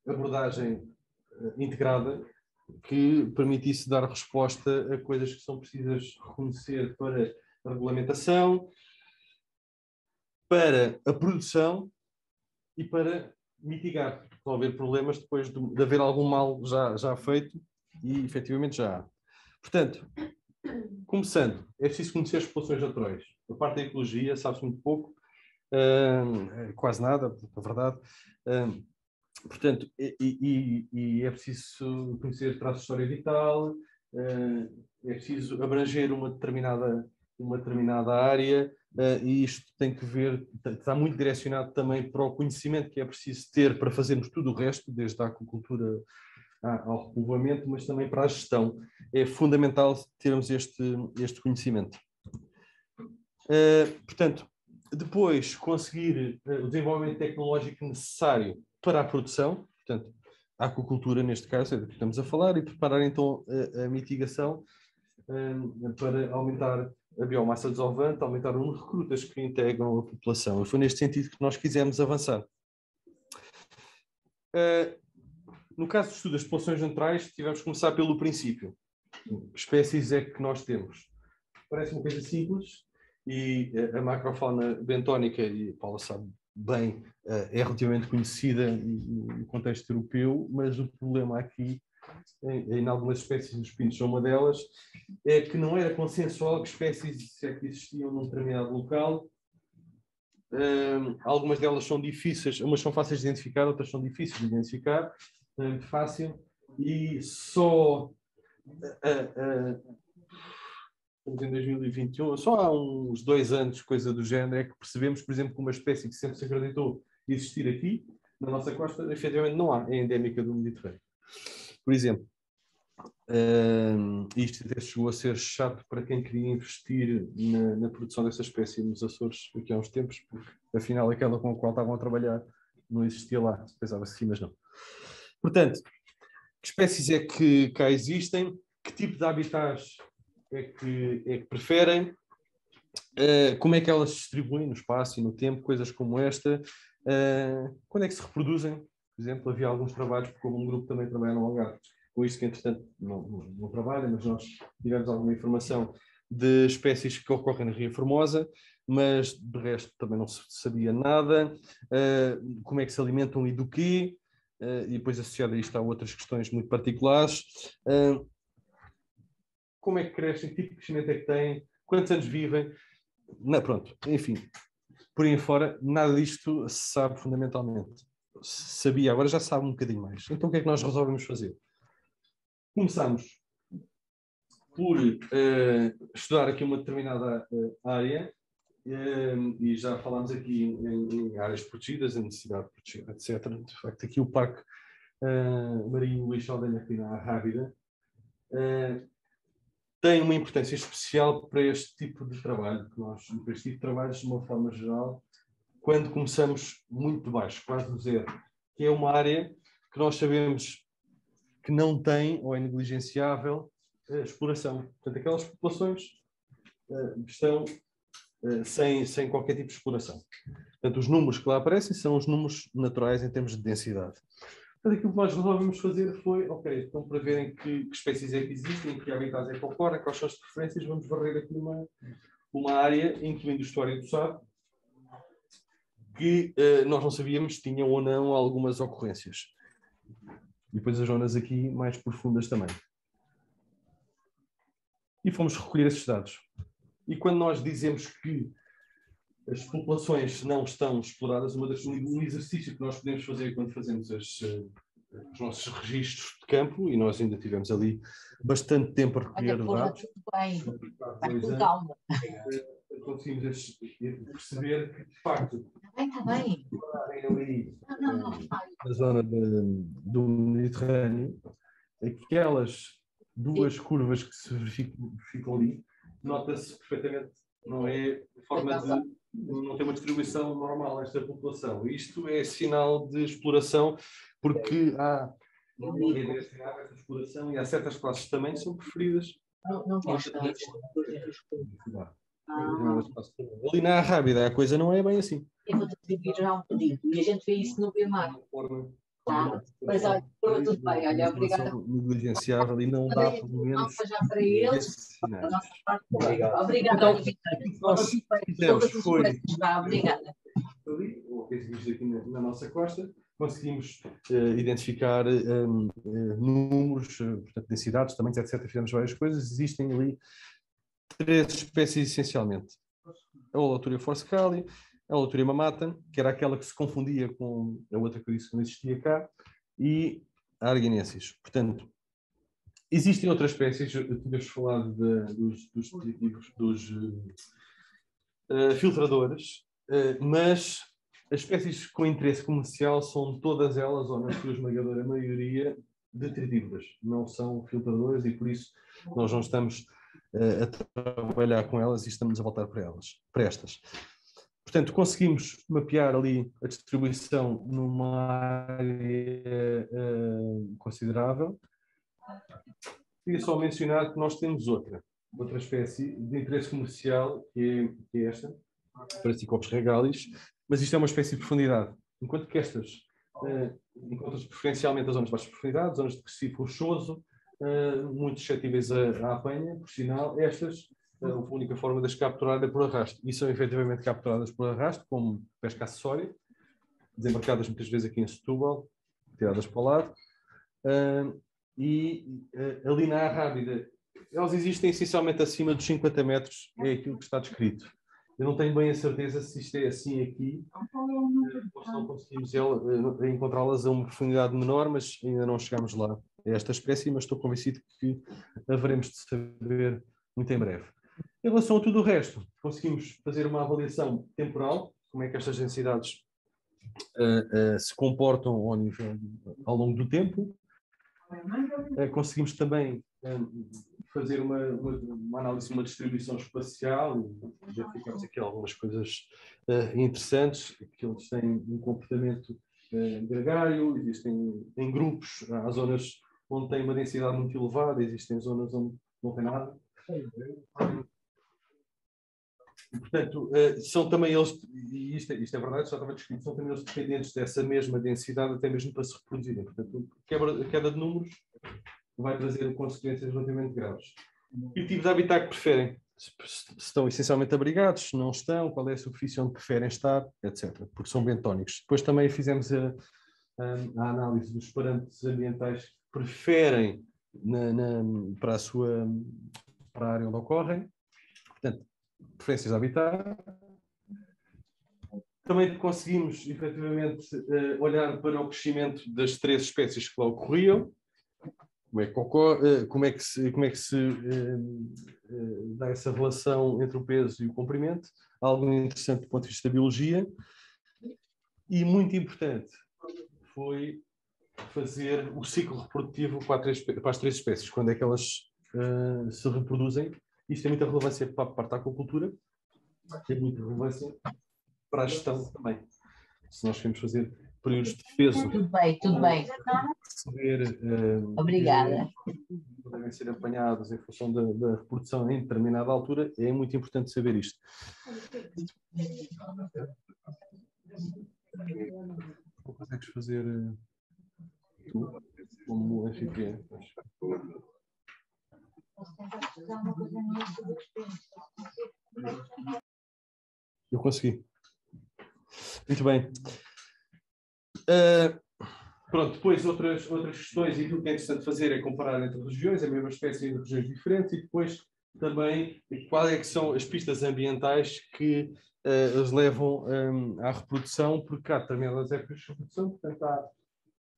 abordagem integrada que permitisse dar resposta a coisas que são precisas reconhecer para a regulamentação, para a produção e para mitigar, resolver problemas depois de haver algum mal já feito, e efetivamente já há. Portanto, começando, é preciso conhecer as populações naturais. A parte da ecologia sabe-se muito pouco, quase nada, na verdade. Portanto, e é preciso conhecer traços de história vital, é preciso abranger uma determinada área, e isto tem que ver, está muito direcionado também para o conhecimento que é preciso ter para fazermos tudo o resto, desde a aquacultura ao repovoamento, mas também para a gestão. É fundamental termos este conhecimento. Portanto, depois conseguir o desenvolvimento tecnológico necessário para a produção, portanto, a aquacultura neste caso é do que estamos a falar, e preparar então a mitigação para aumentar a biomassa desovante, aumentar o número de recrutas que integram a população. E foi neste sentido que nós quisemos avançar. No caso do estudo das populações naturais, tivemos que começar pelo princípio. Que espécies é que nós temos? Parece uma coisa simples e a macrofauna bentónica, e a Paula sabe bem, é relativamente conhecida no contexto europeu, mas o problema aqui, em algumas espécies dos pinos são uma delas, é que não era consensual que espécies se é que existiam num determinado local. Algumas delas são difíceis, umas são fáceis de identificar, outras são difíceis de identificar, não é muito fácil, e só estamos em 2021, só há uns 2 anos, coisa do género, é que percebemos, por exemplo, que uma espécie que sempre se acreditou existir aqui, na nossa costa, efetivamente não há, é endémica do Mediterrâneo. Por exemplo, isto até chegou a ser chato para quem queria investir na produção dessa espécie nos Açores aqui há uns tempos, porque afinal aquela com a qual estavam a trabalhar não existia lá, pensava-se sim, mas não. Portanto, que espécies é que cá existem? Que tipo de habitats é que preferem? Como é que elas se distribuem no espaço e no tempo? Coisas como esta. Quando é que se reproduzem? Por exemplo, havia alguns trabalhos, porque um grupo também trabalha no Algarve, com isto que entretanto não trabalha, mas nós tivemos alguma informação de espécies que ocorrem na Ria Formosa, mas de resto também não se sabia nada. Como é que se alimentam e do quê? E depois associado a isto há outras questões muito particulares. Como é que crescem? Que tipo de crescimento é que têm? Quantos anos vivem? Não, pronto, enfim. Por aí fora, nada disto se sabe fundamentalmente. Sabia, agora já sabe um bocadinho mais. Então o que é que nós resolvemos fazer? Começamos por estudar aqui uma determinada área, e já falámos aqui em áreas protegidas, em necessidade protegida, etc. De facto, aqui o Parque Marinho Luís Saldanha, aqui na Rábida, tem uma importância especial para este tipo de trabalho, para este tipo de trabalhos, de uma forma geral, quando começamos muito de baixo, quase do zero, que é uma área que nós sabemos que não tem ou é negligenciável exploração. Portanto, aquelas populações estão sem qualquer tipo de exploração. Portanto, os números que lá aparecem são os números naturais em termos de densidade. Portanto, aquilo que nós resolvemos fazer foi, ok, então para verem que espécies é que existem, que habitats é que ocorrem, quais são as preferências, vamos varrer aqui uma área, incluindo o estuário do Sado, que nós não sabíamos se tinham ou não algumas ocorrências. E depois as zonas aqui mais profundas também. E fomos recolher esses dados. E quando nós dizemos que as populações não estão exploradas, um exercício que nós podemos fazer quando fazemos os nossos registros de campo, e nós ainda tivemos ali bastante tempo a recolher dados. Tudo bem, vai com calma. Conseguimos perceber que, de facto, Está bem. ali na zona do Mediterrâneo, aquelas duas curvas que se verificam ali, nota-se perfeitamente, não é forma de não ter uma distribuição normal esta população. Isto é sinal de exploração, porque há esta exploração e há certas classes também que são preferidas. Não gosto. Ali na Rábida a coisa não é bem assim. Eu vou atribuir já um pedido e a gente vê isso no BMAR. Tá? Mas olha, tudo bem, olha, obrigada. Negligenciável e não dá pelo menos. Já para eles. Obrigada. Nós fizemos foi. Obrigada. O que existe aqui na nossa costa, conseguimos identificar números, portanto, densidades, tamanhos, etc. Fizemos várias coisas. Existem ali 3 espécies essencialmente. A Holothuria forscali, a Holothuria mamata, que era aquela que se confundia com a outra que eu disse que não existia cá, e a Argenensis. Portanto, existem outras espécies, tínhamos falado dos filtradores, mas as espécies com interesse comercial são todas elas, ou na sua esmagadora maioria, detritívoras. Não são filtradores e por isso nós não estamos a trabalhar com elas e estamos a voltar para estas. Portanto, conseguimos mapear ali a distribuição numa área considerável. Queria só mencionar que nós temos outra espécie de interesse comercial, que é esta, Paracicopos regalis, mas isto é uma espécie de profundidade. Enquanto que estas encontra-se preferencialmente as zonas de baixa profundidade, zonas de crescido rochoso, muito suscetíveis à apanha, por sinal, estas, a única forma de as capturar é por arrasto. E são efetivamente capturadas por arrasto, como pesca acessória, desembarcadas muitas vezes aqui em Setúbal, tiradas para o lado. Ali na rábida, elas existem essencialmente acima dos 50 metros, é aquilo que está descrito. Eu não tenho bem a certeza se isto é assim aqui, nós não conseguimos encontrá-las a uma profundidade menor, mas ainda não chegamos lá a esta espécie, mas estou convencido que haveremos de saber muito em breve. Em relação a tudo o resto, conseguimos fazer uma avaliação temporal, como é que estas densidades se comportam ao longo do tempo. Conseguimos também fazer uma análise de uma distribuição espacial, já ficamos aqui algumas coisas interessantes, que eles têm um comportamento gregário, existem em grupos, há zonas onde tem uma densidade muito elevada, existem zonas onde não tem nada. Portanto, são também eles, e isto é verdade, já estava descrito, são também eles dependentes dessa mesma densidade, até mesmo para se reproduzirem. Portanto, a queda de números vai trazer consequências relativamente graves. E o tipo de habitat que preferem? Se estão essencialmente abrigados, se não estão, qual é a superfície onde preferem estar, etc. Porque são bentónicos. Depois também fizemos a análise dos parâmetros ambientais que preferem para a área onde ocorrem. Portanto, preferências de habitat. Também conseguimos, efetivamente, olhar para o crescimento das 3 espécies que lá ocorriam, como é que se dá essa relação entre o peso e o comprimento, algo interessante do ponto de vista da biologia, e muito importante foi fazer o ciclo reprodutivo para as 3 espécies, quando é que elas se reproduzem. Isto tem muita relevância para a parte da aquacultura, tem muita relevância para a gestão também. Se nós queremos fazer períodos de peso. Tudo bem, tudo bem. Saber, Obrigada. devem ser apanhados em função da reprodução em determinada altura, é muito importante saber isto. Não consegues fazer tu, como anfitriã? Eu consegui. Muito bem. Pronto, depois outras questões, e aquilo que é interessante fazer é comparar entre regiões, a mesma espécie em regiões diferentes, e depois também quais é que são as pistas ambientais que as levam à reprodução, porque há determinadas épocas de reprodução, portanto há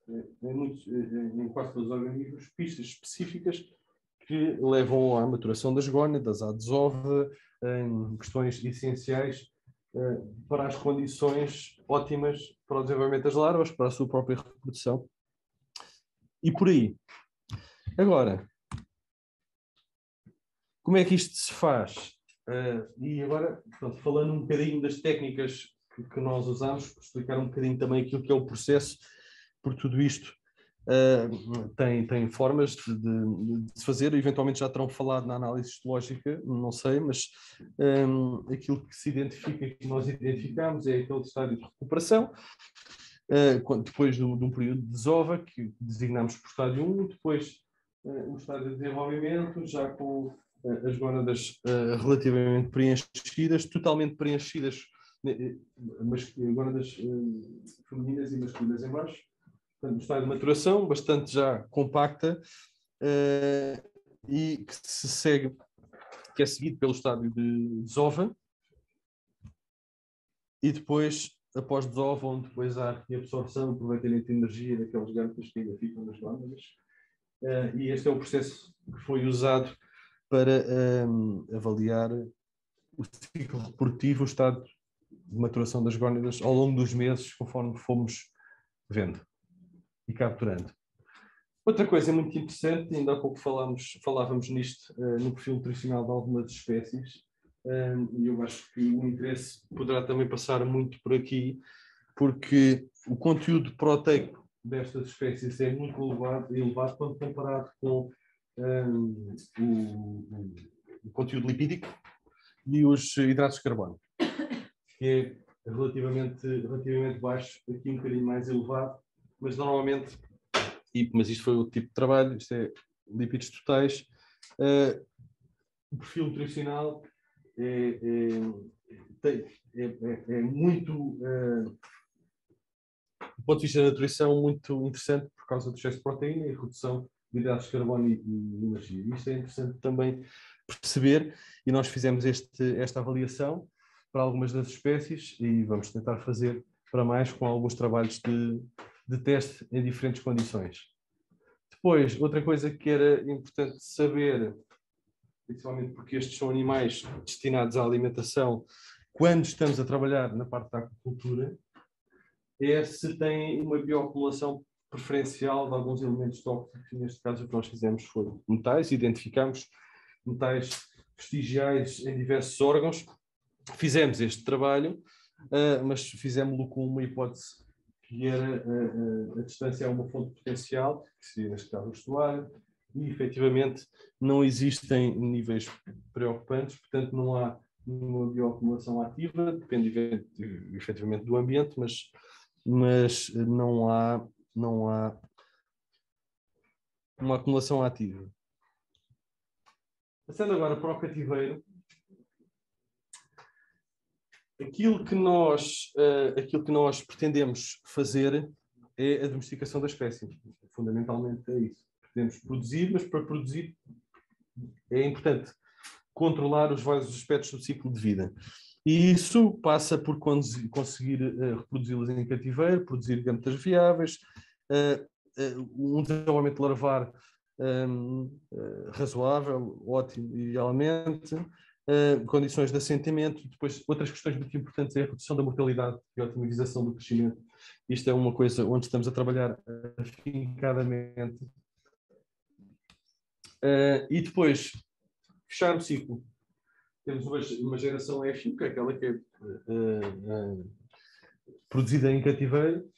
em quase todos os organismos pistas específicas que levam à maturação das gónadas, à desova, em questões essenciais para as condições ótimas para o desenvolvimento das larvas, para a sua própria reprodução. E por aí. Agora, como é que isto se faz? E agora, portanto, falando um bocadinho das técnicas que nós usamos, para explicar um bocadinho também aquilo que é o processo, porque tudo isto tem formas de se fazer, eventualmente já terão falado na análise histológica, não sei, mas aquilo que se identifica, que nós identificamos, é aquele estádio de recuperação, depois de um período de desova, que designamos por estádio 1, depois um estádio de desenvolvimento, já com as gónadas relativamente preenchidas, totalmente preenchidas, mas gónadas femininas e masculinas em baixo. Portanto, um estádio de maturação bastante já compacta e que é seguido pelo estádio de desova, e depois, após desova, onde depois há a absorção, aproveitamento de energia daqueles ganglios que ainda ficam nas glândulas. E este é o processo que foi usado para avaliar o ciclo reprodutivo, o estado de maturação das gónadas ao longo dos meses, conforme fomos vendo e capturando. Outra coisa muito interessante, ainda há pouco falávamos nisto no perfil nutricional de algumas espécies, e eu acho que o interesse poderá também passar muito por aqui, porque o conteúdo proteico destas espécies é muito elevado quando comparado com o conteúdo lipídico e os hidratos de carbono, que é relativamente baixo, aqui um bocadinho mais elevado, mas normalmente, mas isto foi o tipo de trabalho, isto é lípidos totais, o perfil nutricional é muito, do ponto de vista da nutrição, muito interessante por causa do excesso de proteína e redução de hidratos de carbono e energia. Isto é interessante também perceber, e nós fizemos esta avaliação para algumas das espécies e vamos tentar fazer para mais com alguns trabalhos de teste em diferentes condições. Depois, outra coisa que era importante saber, principalmente porque estes são animais destinados à alimentação, quando estamos a trabalhar na parte da aquacultura, é se tem uma bioacumulação preferencial de alguns elementos tóxicos. Neste caso, o que nós fizemos foi metais, identificamos metais vestigiais em diversos órgãos. Fizemos este trabalho, mas fizemos-lo com uma hipótese que era a distância a uma fonte potencial, que seria neste caso o estuário, e efetivamente não existem níveis preocupantes, portanto não há nenhuma bioacumulação ativa, depende efetivamente do ambiente, mas não há uma acumulação ativa. Passando agora para o cativeiro, aquilo que nós pretendemos fazer é a domesticação da espécie. Fundamentalmente é isso. Podemos produzir, mas para produzir é importante controlar os vários aspectos do ciclo de vida. E isso passa por conseguir reproduzi-las em cativeiro, produzir gametas viáveis, um desenvolvimento larvar razoável, ótimo, idealmente, condições de assentamento. Depois, outras questões muito importantes é a redução da mortalidade e a otimização do crescimento. Isto é uma coisa onde estamos a trabalhar afincadamente. E depois, fechar o ciclo. Temos uma geração F1, que é aquela que é produzida em cativeiro,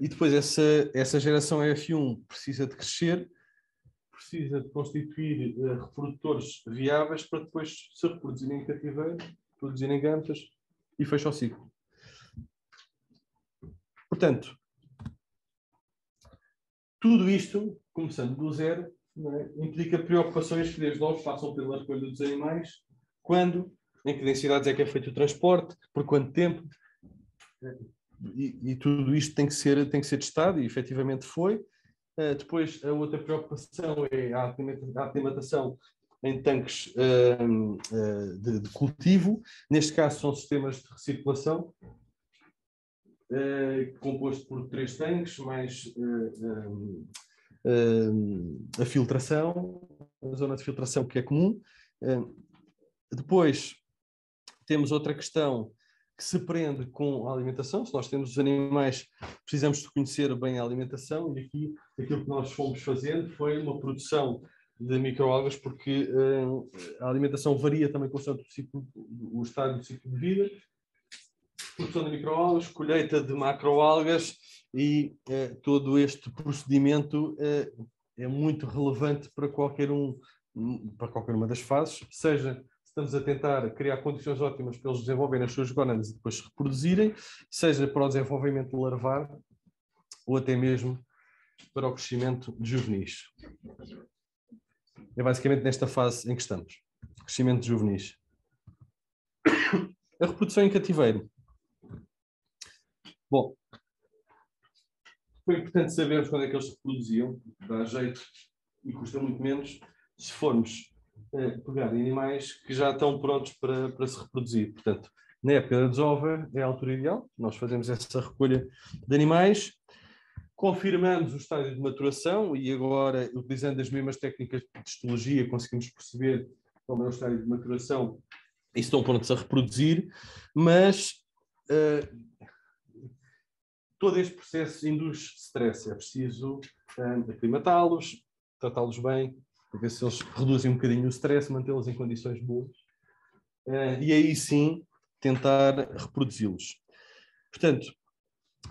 e depois essa geração F1 precisa de crescer, precisa de constituir reprodutores viáveis para depois se reproduzirem em cativeiro, produzirem gametas e fecha o ciclo. Portanto, tudo isto, começando do zero, implica preocupações que desde logo passam pela recolha dos animais, quando, em que densidades é que é feito o transporte, por quanto tempo, e tudo isto tem que ser testado, e efetivamente foi. Depois, a outra preocupação é a aclimatação em tanques de cultivo. Neste caso, são sistemas de recirculação, composto por 3 tanques, mais a filtração, a zona de filtração que é comum. Depois, temos outra questão que se prende com a alimentação. Se nós temos os animais, precisamos de conhecer bem a alimentação, e aqui aquilo que nós fomos fazendo foi uma produção de microalgas, porque a alimentação varia também constante o estágio do ciclo de vida. Produção de microalgas, colheita de macroalgas, e todo este procedimento é muito relevante para qualquer uma das fases, seja estamos a tentar criar condições ótimas para eles desenvolverem as suas gónadas e depois se reproduzirem, seja para o desenvolvimento larvar ou até mesmo para o crescimento de juvenis. É basicamente nesta fase em que estamos. Crescimento de juvenis. A reprodução em cativeiro. Bom, foi importante sabermos quando é que eles se reproduziam, dá jeito e custa muito menos se formos pegar animais que já estão prontos para se reproduzir. Portanto, na época da desova é a altura ideal, nós fazemos essa recolha de animais, confirmamos o estágio de maturação e agora, utilizando as mesmas técnicas de histologia, conseguimos perceber qual é o estágio de maturação e estão prontos a reproduzir, mas todo este processo induz stress. É preciso aclimatá-los, tratá-los bem, para ver se eles reduzem um bocadinho o stress, mantê-los em condições boas, e aí sim tentar reproduzi-los. Portanto,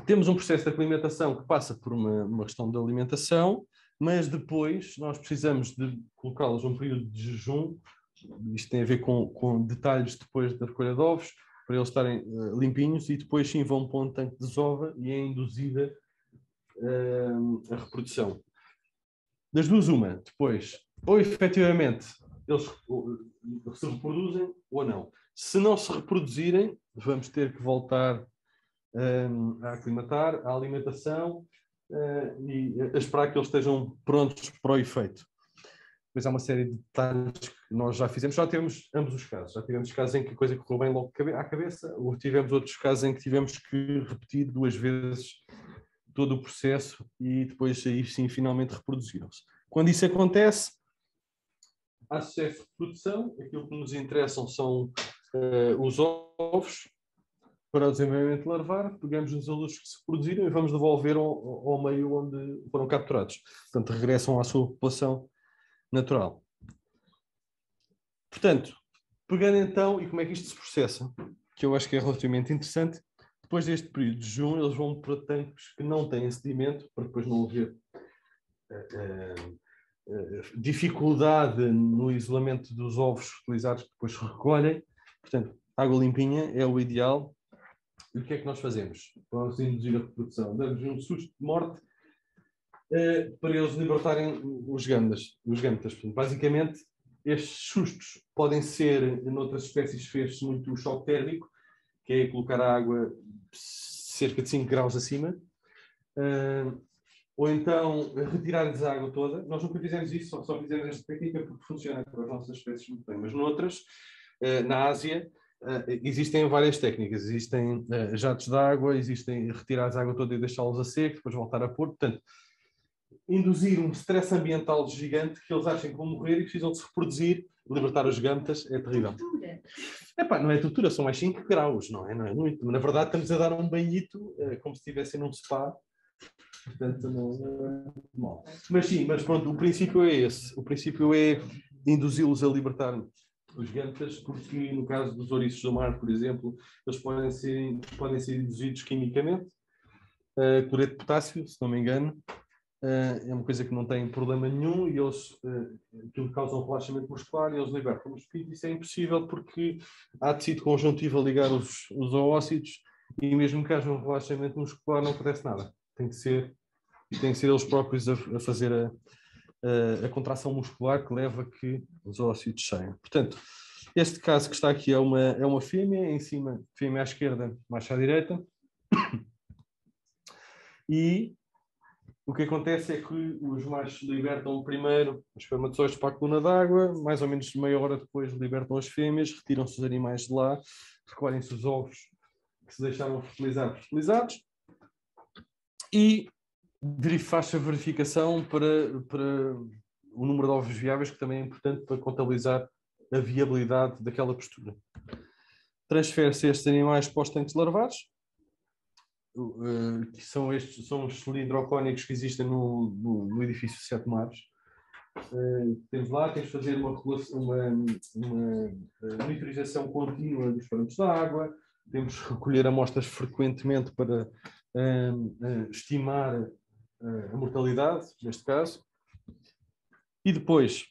temos um processo de aclimatação que passa por uma questão de alimentação, mas depois nós precisamos de colocá-los num período de jejum. Isto tem a ver com detalhes depois da recolha de ovos, para eles estarem limpinhos, e depois sim vão para um tanque de desova e é induzida a reprodução. Das duas, uma. Depois, ou efetivamente eles se reproduzem ou não. Se não se reproduzirem, vamos ter que voltar a aclimatar, a alimentação e a esperar que eles estejam prontos para o efeito. Depois há uma série de detalhes que nós já fizemos, já tivemos ambos os casos. Já tivemos casos em que a coisa correu bem logo à cabeça, ou tivemos outros casos em que tivemos que repetir 2 vezes todo o processo e depois aí sim finalmente reproduziram-se. Quando isso acontece, há sucesso de reprodução, aquilo que nos interessam são os ovos para o desenvolvimento larvar, pegamos os adultos que se reproduziram e vamos devolver ao meio onde foram capturados. Portanto, regressam à sua população natural. Portanto, pegando então, e como é que isto se processa, que eu acho que é relativamente interessante, depois deste período de jejum, eles vão para tanques que não têm sedimento, para depois não haver dificuldade no isolamento dos ovos utilizados que depois se recolhem. Portanto, água limpinha é o ideal. E o que é que nós fazemos? Para induzir a reprodução, damos um susto de morte para eles libertarem os gâmetas. Portanto, basicamente, estes sustos podem ser, noutras espécies, fez-se muito o choque térmico, que é colocar a água cerca de 5 graus acima, ou então retirar-lhes a água toda. Nós nunca fizemos isso, só fizemos esta técnica porque funciona com as nossas espécies muito bem. Mas noutras, na Ásia, existem várias técnicas. Existem jatos de água, existem retirar a água toda e deixá-los a seco, depois voltar a pôr. Portanto, induzir um stress ambiental gigante que eles achem que vão morrer e precisam de se reproduzir, libertar os gâmetas, é terrível. Epá, não é tortura, são mais 5 graus, não é muito. Na verdade, estamos a dar um banhito como se estivessem num spa. Portanto, não é mal. Mas sim, mas pronto, o princípio é esse. O princípio é induzi-los a libertar os gâmetas, porque no caso dos ouriços do mar, por exemplo, eles podem ser induzidos quimicamente. Cloreto de potássio, se não me engano, é uma coisa que não tem problema nenhum e eles, aquilo causa um relaxamento muscular e eles libertam. Mas isso é impossível porque há tecido conjuntivo a ligar os oócitos e mesmo que haja um relaxamento muscular não acontece nada. Tem que ser eles próprios a fazer a contração muscular que leva a que os oócitos saiam. Portanto, este caso que está aqui é uma fêmea, em cima, fêmea à esquerda, macho à direita. E o que acontece é que os machos libertam primeiro os espermatozoides para a coluna d'água, mais ou menos meia hora depois libertam as fêmeas, retiram-se os animais de lá, recolhem-se os ovos que se deixaram fertilizados e faz-se a verificação para o número de ovos viáveis, que também é importante para contabilizar a viabilidade daquela postura. Transfere-se estes animais para os tanques larvares, que são os cilindrocónicos que existem no edifício Sete Mares. Temos de fazer uma monitorização contínua dos parâmetros da água, temos que recolher amostras frequentemente para estimar a mortalidade, neste caso. E depois,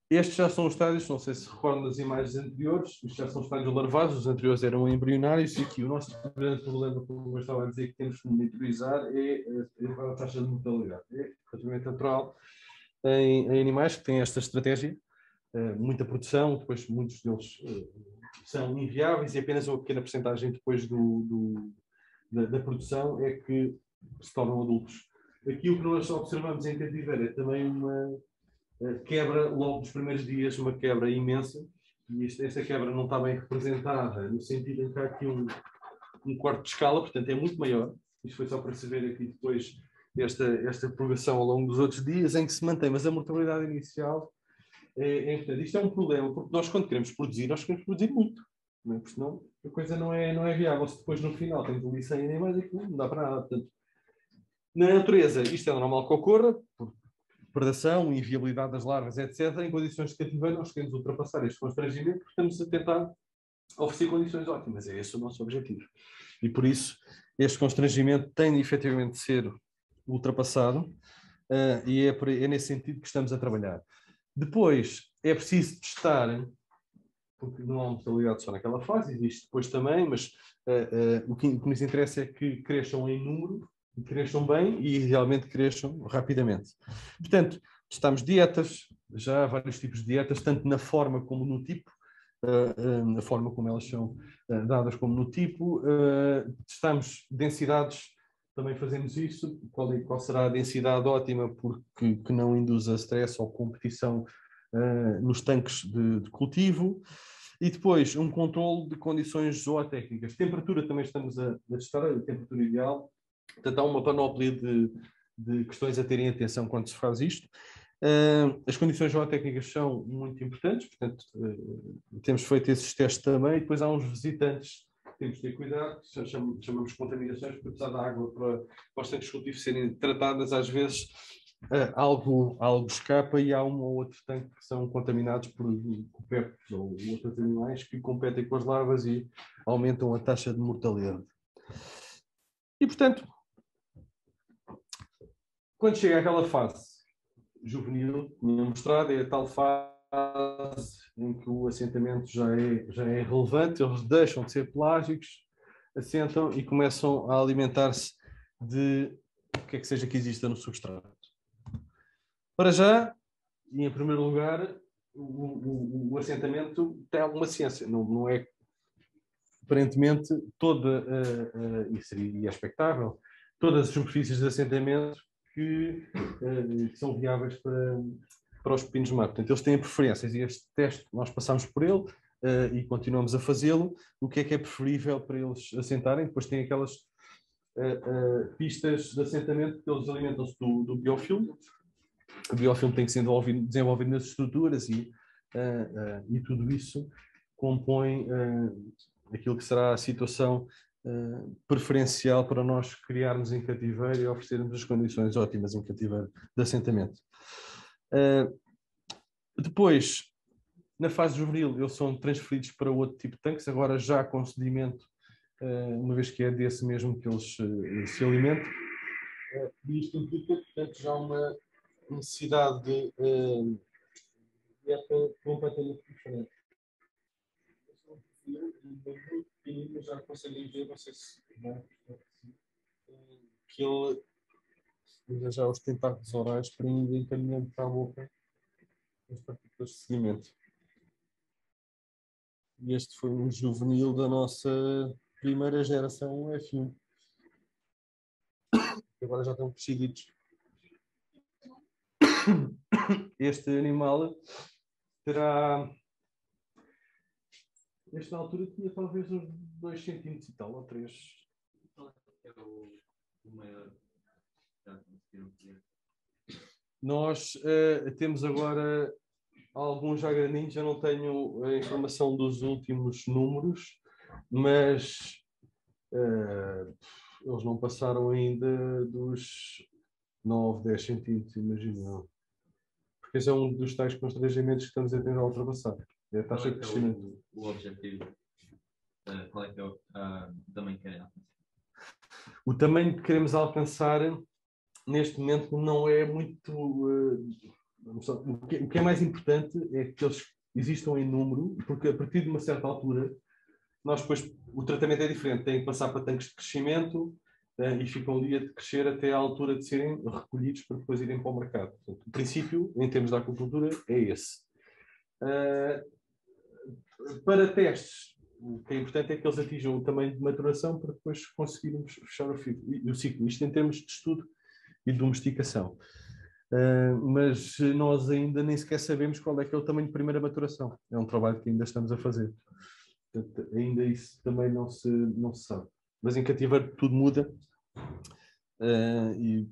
estes já são os estádios, não sei se recordam das imagens anteriores, estes já são os estádios larvados, os anteriores eram embrionários, e aqui o nosso grande problema, como eu estava a dizer, que temos que monitorizar é a taxa de mortalidade. É relativamente natural em animais que têm esta estratégia, muita produção, depois muitos deles são inviáveis e apenas uma pequena porcentagem depois da produção é que se tornam adultos. Aqui o que nós observamos em cativeiro é também uma quebra logo dos primeiros dias, uma quebra imensa, e esta quebra não está bem representada no sentido em que há aqui um quarto de escala, portanto é muito maior. Isto foi só para se ver aqui depois esta propagação ao longo dos outros dias em que se mantém, mas a mortalidade inicial é importante. Isto é um problema, porque nós quando queremos produzir muito, não é? Porque senão a coisa não é viável. Se depois no final temos ali 100 animais, aquilo não dá para nada. Portanto, na natureza isto é normal que ocorra, por predação, inviabilidade das larvas, etc. Em condições de cativeiro nós queremos ultrapassar este constrangimento porque estamos a tentar oferecer condições ótimas. É esse o nosso objetivo. E por isso este constrangimento tem de efetivamente ser ultrapassado e é nesse sentido que estamos a trabalhar. Depois é preciso testar porque não há mortalidade só naquela fase, existe depois também, mas o que nos interessa é que cresçam em número, cresçam bem e realmente cresçam rapidamente. Portanto, testamos dietas, já há vários tipos de dietas, tanto na forma como no tipo, na forma como elas são dadas como no tipo. Testamos densidades, também fazemos isso, qual será a densidade ótima porque que não induza stress ou competição nos tanques de cultivo. E depois um controle de condições zootécnicas. Temperatura também estamos a testar, a temperatura ideal. Portanto, há uma panóplia de questões a terem atenção quando se faz isto. As condições zootécnicas são muito importantes, portanto, temos feito esses testes também. E depois há uns visitantes que temos de ter cuidado, que chamamos de contaminações, porque apesar da água para os tanques de cultivo serem tratadas, às vezes algo escapa e há um ou outro tanque que são contaminados por copérculos ou outros animais que competem com as larvas e aumentam a taxa de mortalidade. E, portanto, quando chega àquela fase juvenil, tinha mostrado, é a tal fase em que o assentamento já é relevante, eles deixam de ser pelágicos, assentam e começam a alimentar-se de o que é que seja que exista no substrato. Para já, e em primeiro lugar, o assentamento tem alguma ciência, não é aparentemente toda, e seria expectável, todas as superfícies de assentamento que são viáveis para os pepinos de mar. Portanto, eles têm preferências e este teste nós passamos por ele e continuamos a fazê-lo. O que é preferível para eles assentarem? Depois tem aquelas pistas de assentamento que eles alimentam-se do biofilme. O biofilme tem que ser desenvolvido nas estruturas e tudo isso compõe aquilo que será a situação preferencial para nós criarmos em cativeiro e oferecermos as condições ótimas em cativeiro de assentamento. Depois, na fase juvenil, eles são transferidos para outro tipo de tanques, agora já com sedimento, uma vez que é desse mesmo que eles se alimentam. E isto implica, portanto, já uma necessidade de dieta completamente diferente. Já conseguem ver, não sei se que ele usa já os tentáculos orais para ir encaminhando para a boca as partículas de sedimento. E este foi um juvenil da nossa primeira geração F1. Agora já estão crescidos. Este animal terá... Este na altura tinha talvez uns 2 centímetros e tal, ou 3. É o maior. Já conseguiram ver. Nós temos agora alguns já grandinhos, eu não tenho a informação dos últimos números, mas eles não passaram ainda dos 9, 10 centímetros, imagino. Porque esse é um dos tais constrangimentos que estamos a tentar ultrapassar. É a taxa de crescimento. O objetivo? Qual é que é o tamanho que querem alcançar? O tamanho que queremos alcançar neste momento não é muito... o que é mais importante é que eles existam em número, porque a partir de uma certa altura, nós depois, o tratamento é diferente, tem que passar para tanques de crescimento e ficam ali a crescer até à altura de serem recolhidos para depois irem para o mercado. Portanto, o princípio, em termos da aquacultura, é esse. Para testes, o que é importante é que eles atinjam o tamanho de maturação para depois conseguirmos fechar o ciclo. Isto em termos de estudo e de domesticação. Mas nós ainda nem sequer sabemos qual é que é o tamanho de primeira maturação. É um trabalho que ainda estamos a fazer. Portanto, ainda isso também não se sabe. Mas em cativeiro tudo muda e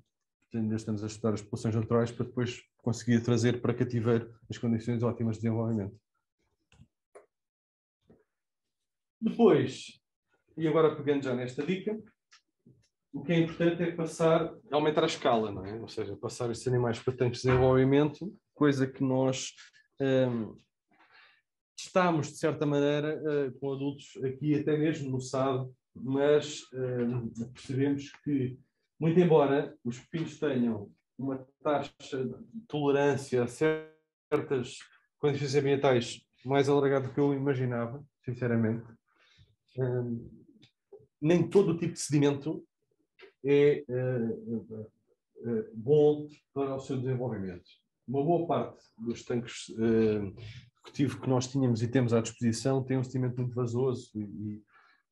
ainda estamos a estudar as populações naturais para depois conseguir trazer para cativeiro as condições ótimas de desenvolvimento. Depois, e agora pegando já nesta dica, o que é importante é aumentar a escala, não é? Ou seja, passar estes animais para tanques de desenvolvimento, coisa que nós testámos de certa maneira com adultos aqui até mesmo no SAD, mas percebemos que, muito embora os pepinos tenham uma taxa de tolerância a certas condições ambientais mais alargado do que eu imaginava, sinceramente. Nem todo o tipo de sedimento é bom para o seu desenvolvimento. Uma boa parte dos tanques de cultivo que nós tínhamos e temos à disposição tem um sedimento muito vasoso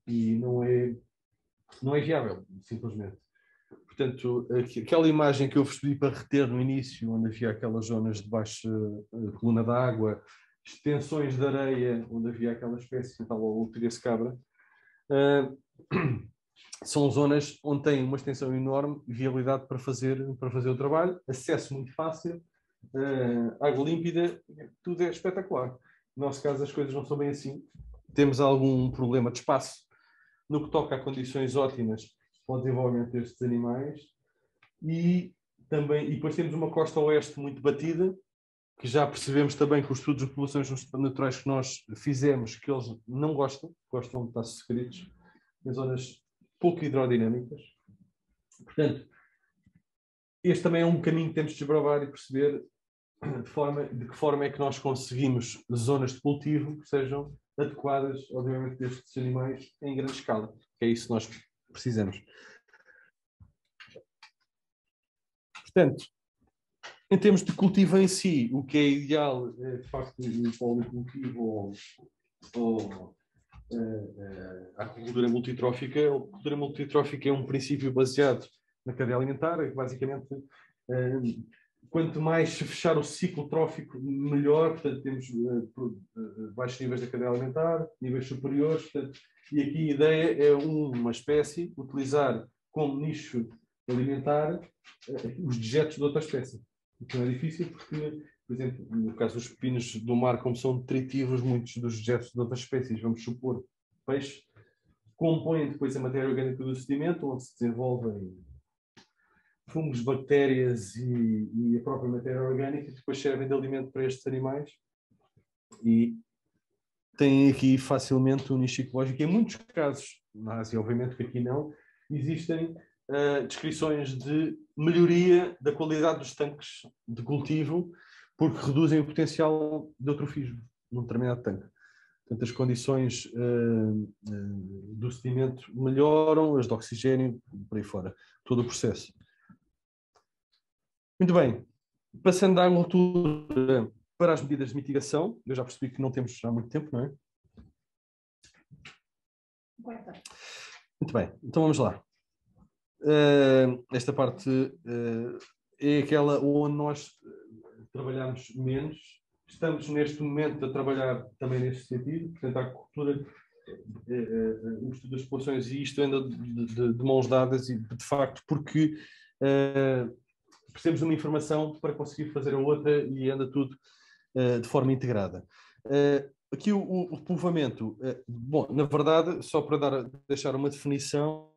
e não é viável, simplesmente. Portanto, aquela imagem que eu vos pedi para reter no início, onde havia aquelas zonas de baixa coluna d'água, extensões de areia, onde havia aquela espécie de tal Luthier-Cabra, são zonas onde tem uma extensão enorme, viabilidade para fazer o trabalho, acesso muito fácil, água límpida, tudo é espetacular. No nosso caso as coisas não são bem assim. Temos algum problema de espaço no que toca a condições ótimas para o desenvolvimento destes animais e depois temos uma costa oeste muito batida, que já percebemos também com os estudos de populações naturais que nós fizemos, que eles não gostam de estar suscritos em zonas pouco hidrodinâmicas. Portanto, este também é um caminho que temos de desbravar e perceber de que forma é que nós conseguimos zonas de cultivo que sejam adequadas ao desenvolvimento destes animais em grande escala, que é isso que nós precisamos. Portanto, em termos de cultivo em si, o que é ideal é, de facto, o policultivo ou a agricultura multitrófica. A agricultura multitrófica é um princípio baseado na cadeia alimentar, que basicamente, quanto mais se fechar o ciclo trófico, melhor. Portanto, temos baixos níveis da cadeia alimentar, níveis superiores. Portanto, e aqui a ideia é uma espécie utilizar como nicho alimentar os dejetos de outra espécie. Isso não é difícil porque, por exemplo, no caso dos pepinos do mar, como são nutritivos, muitos dos dejetos de outras espécies, vamos supor, peixe, compõem depois a matéria orgânica do sedimento, onde se desenvolvem fungos, bactérias e a própria matéria orgânica, que depois servem de alimento para estes animais. E têm aqui facilmente um nicho ecológico. Em muitos casos, na Ásia, obviamente que aqui não, existem descrições de melhoria da qualidade dos tanques de cultivo, porque reduzem o potencial de eutrofismo num determinado tanque. Portanto, as condições do sedimento melhoram, as de oxigênio, por aí fora, todo o processo. Muito bem, passando da agricultura para as medidas de mitigação, eu já percebi que não temos há muito tempo, não é? Muito bem, então vamos lá. Esta parte é aquela onde nós trabalhamos menos. Estamos neste momento a trabalhar também neste sentido. Portanto, a agricultura, o estudo das populações, e isto anda de mãos dadas, e de facto, porque precisamos de uma informação para conseguir fazer a outra e anda tudo de forma integrada. Aqui o repovoamento, bom, na verdade, só para deixar uma definição,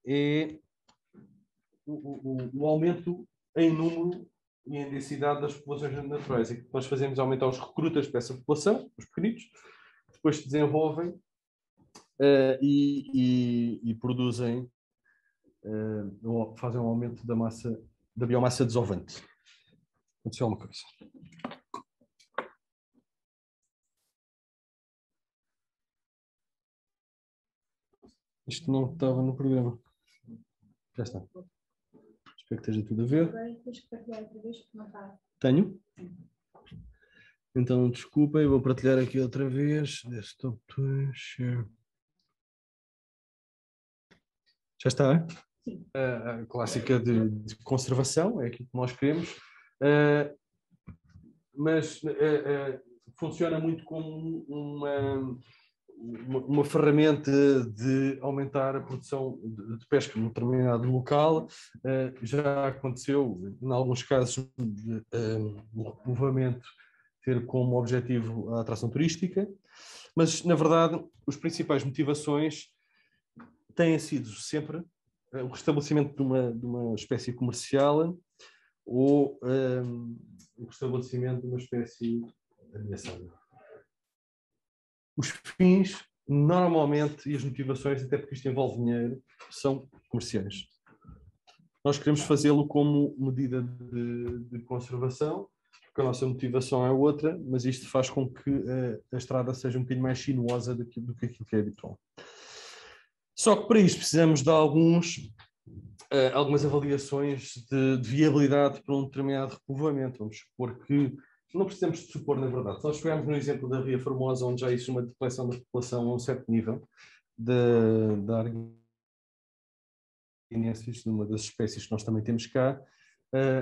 é o aumento em número e em densidade das populações naturais. E que nós fazemos aumentar os recrutas para essa população, os pequenitos, depois se desenvolvem e produzem, fazem um aumento da biomassa desovante. Aconteceu alguma coisa. Isto não estava no programa. Já está. Espero que esteja tudo a ver. Tenho? Então, desculpem, vou partilhar aqui outra vez. Desktop to share. Já está? Sim. A clássica de conservação, é aquilo que nós queremos. Mas funciona muito como uma ferramenta de aumentar a produção de pesca num determinado local. Já aconteceu, em alguns casos, o repovoamento ter como objetivo a atração turística, mas, na verdade, as principais motivações têm sido sempre o restabelecimento de uma espécie comercial ou o restabelecimento de uma espécie ameaçada. Os fins, normalmente, e as motivações, até porque isto envolve dinheiro, são comerciais. Nós queremos fazê-lo como medida de conservação, porque a nossa motivação é outra, mas isto faz com que a estrada seja um bocadinho mais sinuosa do que aquilo que é habitual. Só que para isto precisamos de algumas avaliações de viabilidade para um determinado repovoamento. Vamos supor que, não precisamos de supor, na verdade. Se nós pegarmos no exemplo da Ria Formosa, onde já existe uma deflexão da população a um certo nível, da arguinensis, de uma das espécies que nós também temos cá,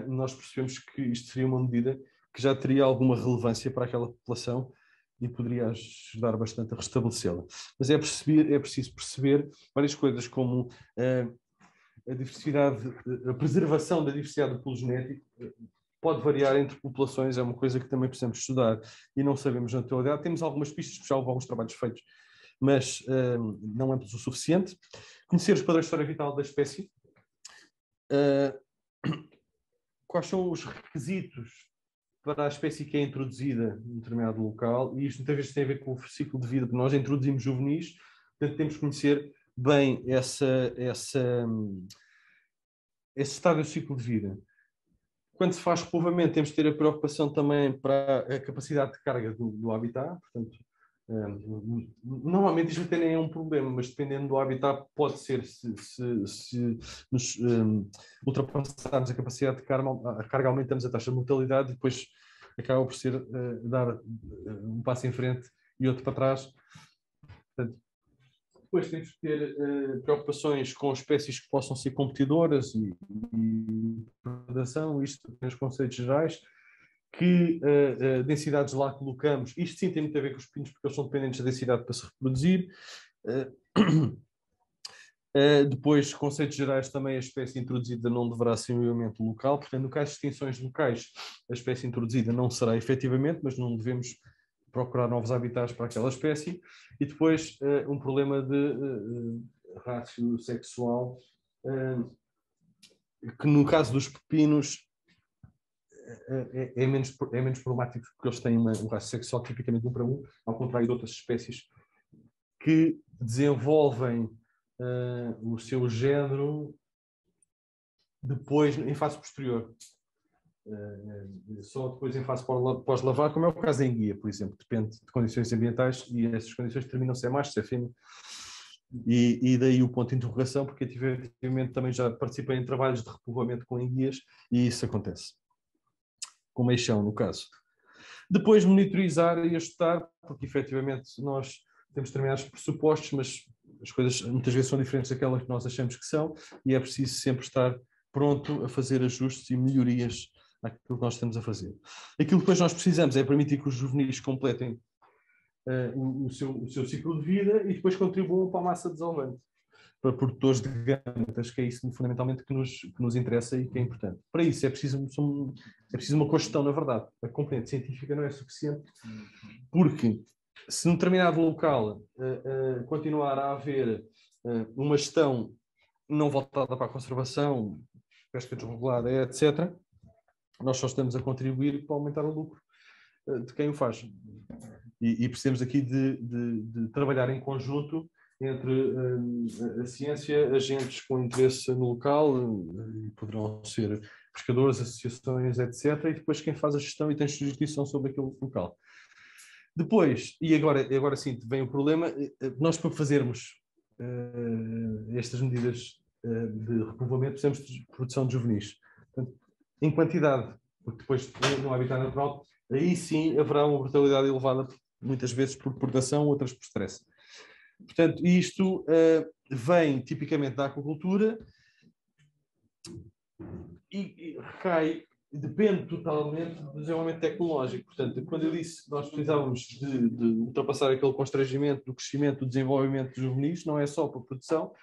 nós percebemos que isto seria uma medida que já teria alguma relevância para aquela população e poderia ajudar bastante a restabelecê-la. Mas é preciso perceber várias coisas, como a diversidade, a preservação da diversidade do pool genético pode variar entre populações, é uma coisa que também precisamos estudar e não sabemos na totalidade. Temos algumas pistas, porque já houve alguns trabalhos feitos, mas não amplos o suficiente. Conhecer os padrões de história vital da espécie. Quais são os requisitos para a espécie que é introduzida num determinado local, e isto muitas vezes tem a ver com o ciclo de vida, porque nós introduzimos juvenis, portanto temos que conhecer bem esse estado do ciclo de vida. Quando se faz repovoamento, temos de ter a preocupação também para a capacidade de carga do habitat, portanto, normalmente isto até nem é um problema, mas dependendo do habitat pode ser, se nos ultrapassarmos a capacidade de carga, aumentamos a taxa de mortalidade e depois acaba por ser dar um passo em frente e outro para trás. Portanto, depois temos que ter preocupações com espécies que possam ser competidoras e predação, isto tem os conceitos gerais, que densidades lá colocamos, isto sim tem muito a ver com os pinos, porque eles são dependentes da densidade para se reproduzir. Depois, conceitos gerais também, a espécie introduzida não deverá ser um elemento local, portanto, no caso de extinções locais, a espécie introduzida não será efetivamente, mas não devemos procurar novos habitats para aquela espécie. E depois um problema de rácio sexual, que no caso dos pepinos é menos problemático, porque eles têm um rácio sexual tipicamente 1 para 1, ao contrário de outras espécies que desenvolvem o seu género depois em fase posterior. Só depois em fase pós-lavar, como é o caso da enguia, por exemplo, depende de condições ambientais e essas condições determinam se é macho, se é fêmea, e daí o ponto de interrogação, porque efetivamente também já participei em trabalhos de repovoamento com enguias e isso acontece, com meixão no caso. Depois monitorizar e ajustar, porque efetivamente nós temos determinados pressupostos, mas as coisas muitas vezes são diferentes daquelas que nós achamos que são e é preciso sempre estar pronto a fazer ajustes e melhorias àquilo que nós estamos a fazer. Aquilo que depois nós precisamos é permitir que os juvenis completem o seu ciclo de vida e depois contribuam para a massa desolvente, para produtores de gametas, que é isso fundamentalmente que nos interessa e que é importante. Para isso é preciso uma cogestão, na verdade. A componente científica não é suficiente, porque se num determinado local continuar a haver uma gestão não voltada para a conservação, pesca desregulada, etc., nós só estamos a contribuir para aumentar o lucro de quem o faz. E precisamos aqui de trabalhar em conjunto entre a ciência, agentes com interesse no local, poderão ser pescadores, associações, etc., e depois quem faz a gestão e tem jurisdição sobre aquele local. Depois, e agora sim, vem o problema, nós para fazermos estas medidas de repovoamento precisamos de produção de juvenis. Portanto, em quantidade, porque depois no habitat natural, aí sim haverá uma mortalidade elevada, muitas vezes por predação, outras por stress. Portanto, isto vem tipicamente da aquacultura e recai, depende totalmente do desenvolvimento tecnológico. Portanto, quando eu disse que nós precisávamos de ultrapassar aquele constrangimento do crescimento, do desenvolvimento dos juvenis, não é só para a produção,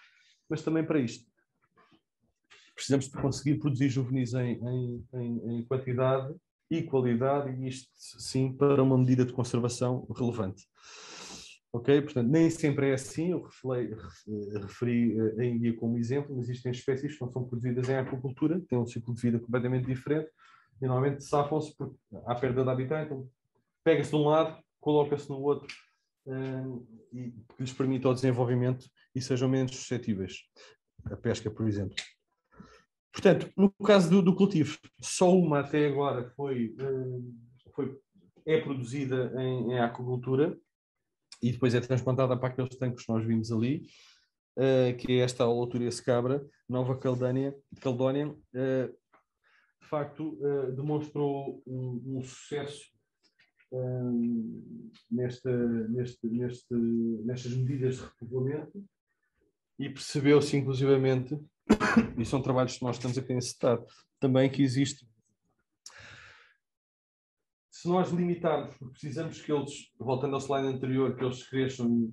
mas também para isto. Precisamos de conseguir produzir juvenis em quantidade e qualidade, e isto sim para uma medida de conservação relevante. Ok? Portanto, nem sempre é assim, eu referi a enguia como exemplo, mas existem espécies que não são produzidas em aquacultura, têm um ciclo de vida completamente diferente, e normalmente safam-se porque há perda de habitat, então pega-se de um lado, coloca-se no outro, e que lhes permita o desenvolvimento e sejam menos suscetíveis. A pesca, por exemplo. Portanto, no caso do cultivo, só uma até agora é produzida em aquacultura e depois é transplantada para aqueles tanques que nós vimos ali, que é esta Holoturia secabra, Nova Caledónia, de facto demonstrou um sucesso nestas medidas de repovoamento e percebeu-se inclusivamente, e são trabalhos que nós estamos aqui a encetar, também que existe. Se nós limitarmos, porque precisamos que eles, voltando ao slide anterior, que eles cresçam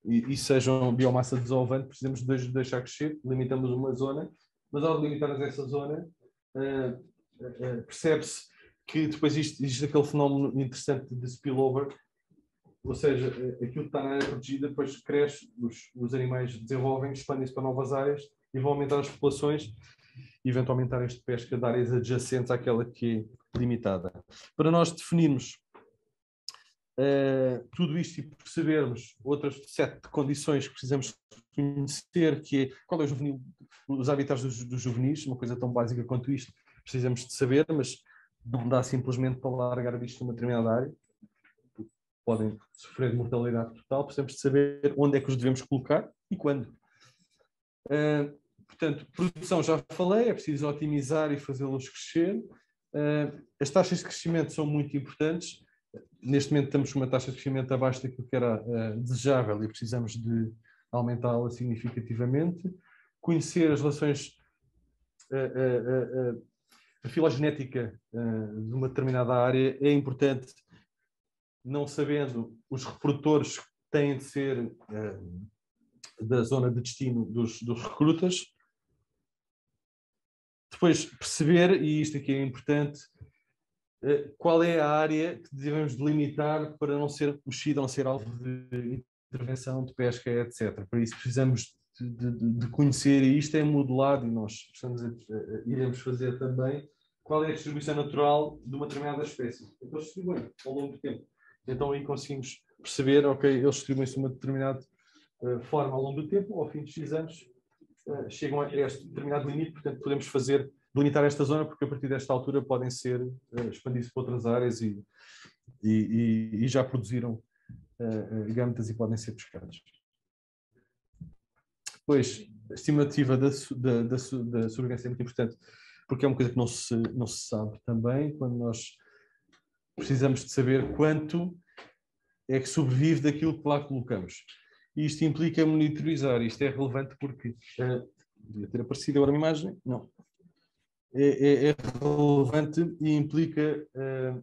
e sejam biomassa dissolvente, precisamos de deixar crescer, limitamos uma zona, mas ao limitarmos essa zona, percebe-se que depois existe aquele fenómeno interessante de spillover, ou seja, aquilo que está na área protegida depois cresce, os animais desenvolvem, expandem-se para novas áreas e vão aumentar as populações e eventualmente áreas de pesca de áreas adjacentes àquela que é limitada. Para nós definirmos tudo isto e percebermos outras 7 condições que precisamos conhecer, que é qual é o juvenil, os habitats dos juvenis, uma coisa tão básica quanto isto, precisamos de saber, mas não dá simplesmente para largar isto numa determinada área, podem sofrer de mortalidade total, precisamos de saber onde é que os devemos colocar e quando. Portanto, produção já falei, é preciso otimizar e fazê-los crescer. As taxas de crescimento são muito importantes. Neste momento estamos com uma taxa de crescimento abaixo daquilo que era desejável e precisamos de aumentá-la significativamente. Conhecer as relações, a filogenética de uma determinada área é importante, não sabendo os reprodutores que têm de ser da zona de destino dos recrutas. Depois perceber, e isto aqui é importante, qual é a área que devemos delimitar para não ser mexida, não ser alvo de intervenção, de pesca, etc. Para isso precisamos de conhecer, e isto é modelado, e nós iremos fazer também, qual é a distribuição natural de uma determinada espécie. Então eles distribuem ao longo do tempo. Então aí conseguimos perceber, ok, eles distribuem-se de uma determinada forma ao longo do tempo, ao fim de X anos, chegam a este determinado limite, portanto podemos delimitar esta zona, porque a partir desta altura podem ser expandidos para outras áreas e já produziram gâmetas e podem ser pescados. Depois, a estimativa da sobrevivência é muito importante, porque é uma coisa que não se sabe também, quando nós precisamos de saber quanto é que sobrevive daquilo que lá colocamos. E isto implica monitorizar, isto é relevante porque, devia ter aparecido agora uma imagem, não. É relevante e implica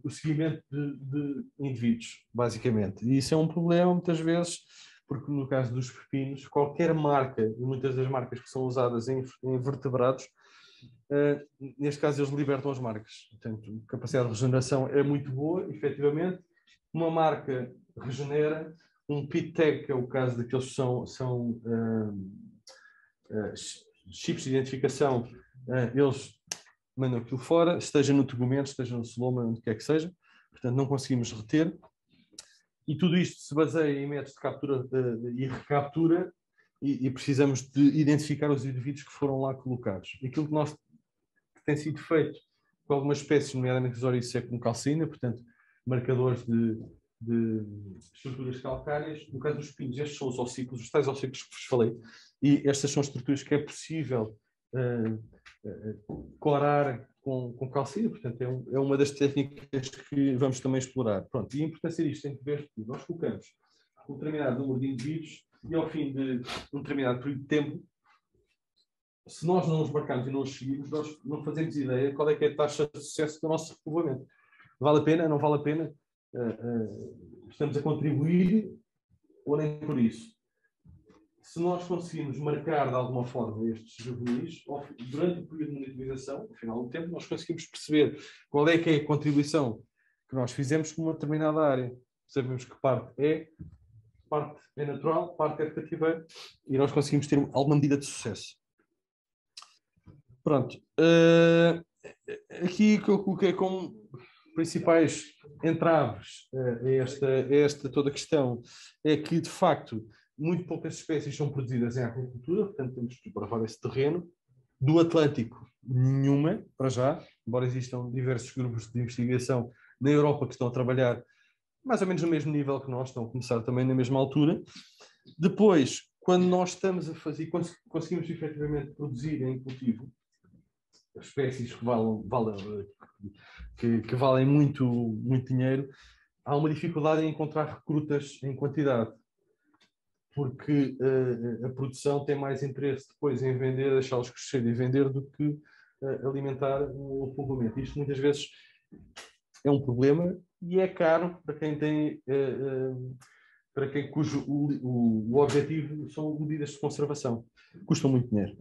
o seguimento de indivíduos, basicamente. E isso é um problema, muitas vezes, porque no caso dos pepinos, qualquer marca, e muitas das marcas que são usadas em vertebrados, neste caso eles libertam as marcas. Portanto, a capacidade de regeneração é muito boa, efetivamente. Uma marca regenera, um pit tag, que é o caso daqueles que são chips de identificação, eles mandam aquilo fora, esteja no tegumento, esteja no celoma, onde quer que seja. Portanto, não conseguimos reter. E tudo isto se baseia em métodos de captura e recaptura e precisamos de identificar os indivíduos que foram lá colocados. Aquilo que tem sido feito com algumas espécies, nomeadamente os ouriços com calcina, portanto, marcadores de estruturas calcárias. No caso dos pinos, estes são os ossículos, os tais ossículos que vos falei, e estas são estruturas que é possível corar com calcina, portanto é uma das técnicas que vamos também explorar. Pronto, e a importância disto tem que ver que nós colocamos um determinado número de indivíduos e ao fim de um determinado período de tempo, se nós não os marcarmos e não os seguirmos, nós não fazemos ideia qual é que é a taxa de sucesso do nosso repovoamento. Vale a pena? Não vale a pena? Estamos a contribuir ou nem por isso? Se nós conseguimos marcar de alguma forma estes juvenis, durante o período de monitorização, ao final do tempo, nós conseguimos perceber qual é que é a contribuição que nós fizemos com uma determinada área. Sabemos que parte é natural, parte é cativeiro, e nós conseguimos ter alguma medida de sucesso. Pronto. Aqui que eu coloquei como principais entraves a esta toda a questão é que, de facto, muito poucas espécies são produzidas em aquacultura, portanto temos que preparar esse terreno. Do Atlântico, nenhuma, para já, embora existam diversos grupos de investigação na Europa que estão a trabalhar mais ou menos no mesmo nível que nós, estão a começar também na mesma altura. Depois, quando nós estamos a fazer, quando conseguimos efetivamente produzir em cultivo espécies que valem muito, muito dinheiro, há uma dificuldade em encontrar recrutas em quantidade, porque a produção tem mais interesse depois em vender, deixá-los crescer e vender do que alimentar o povoamento. Isto muitas vezes é um problema e é caro para quem tem, cujo o objetivo são medidas de conservação. Custam muito dinheiro.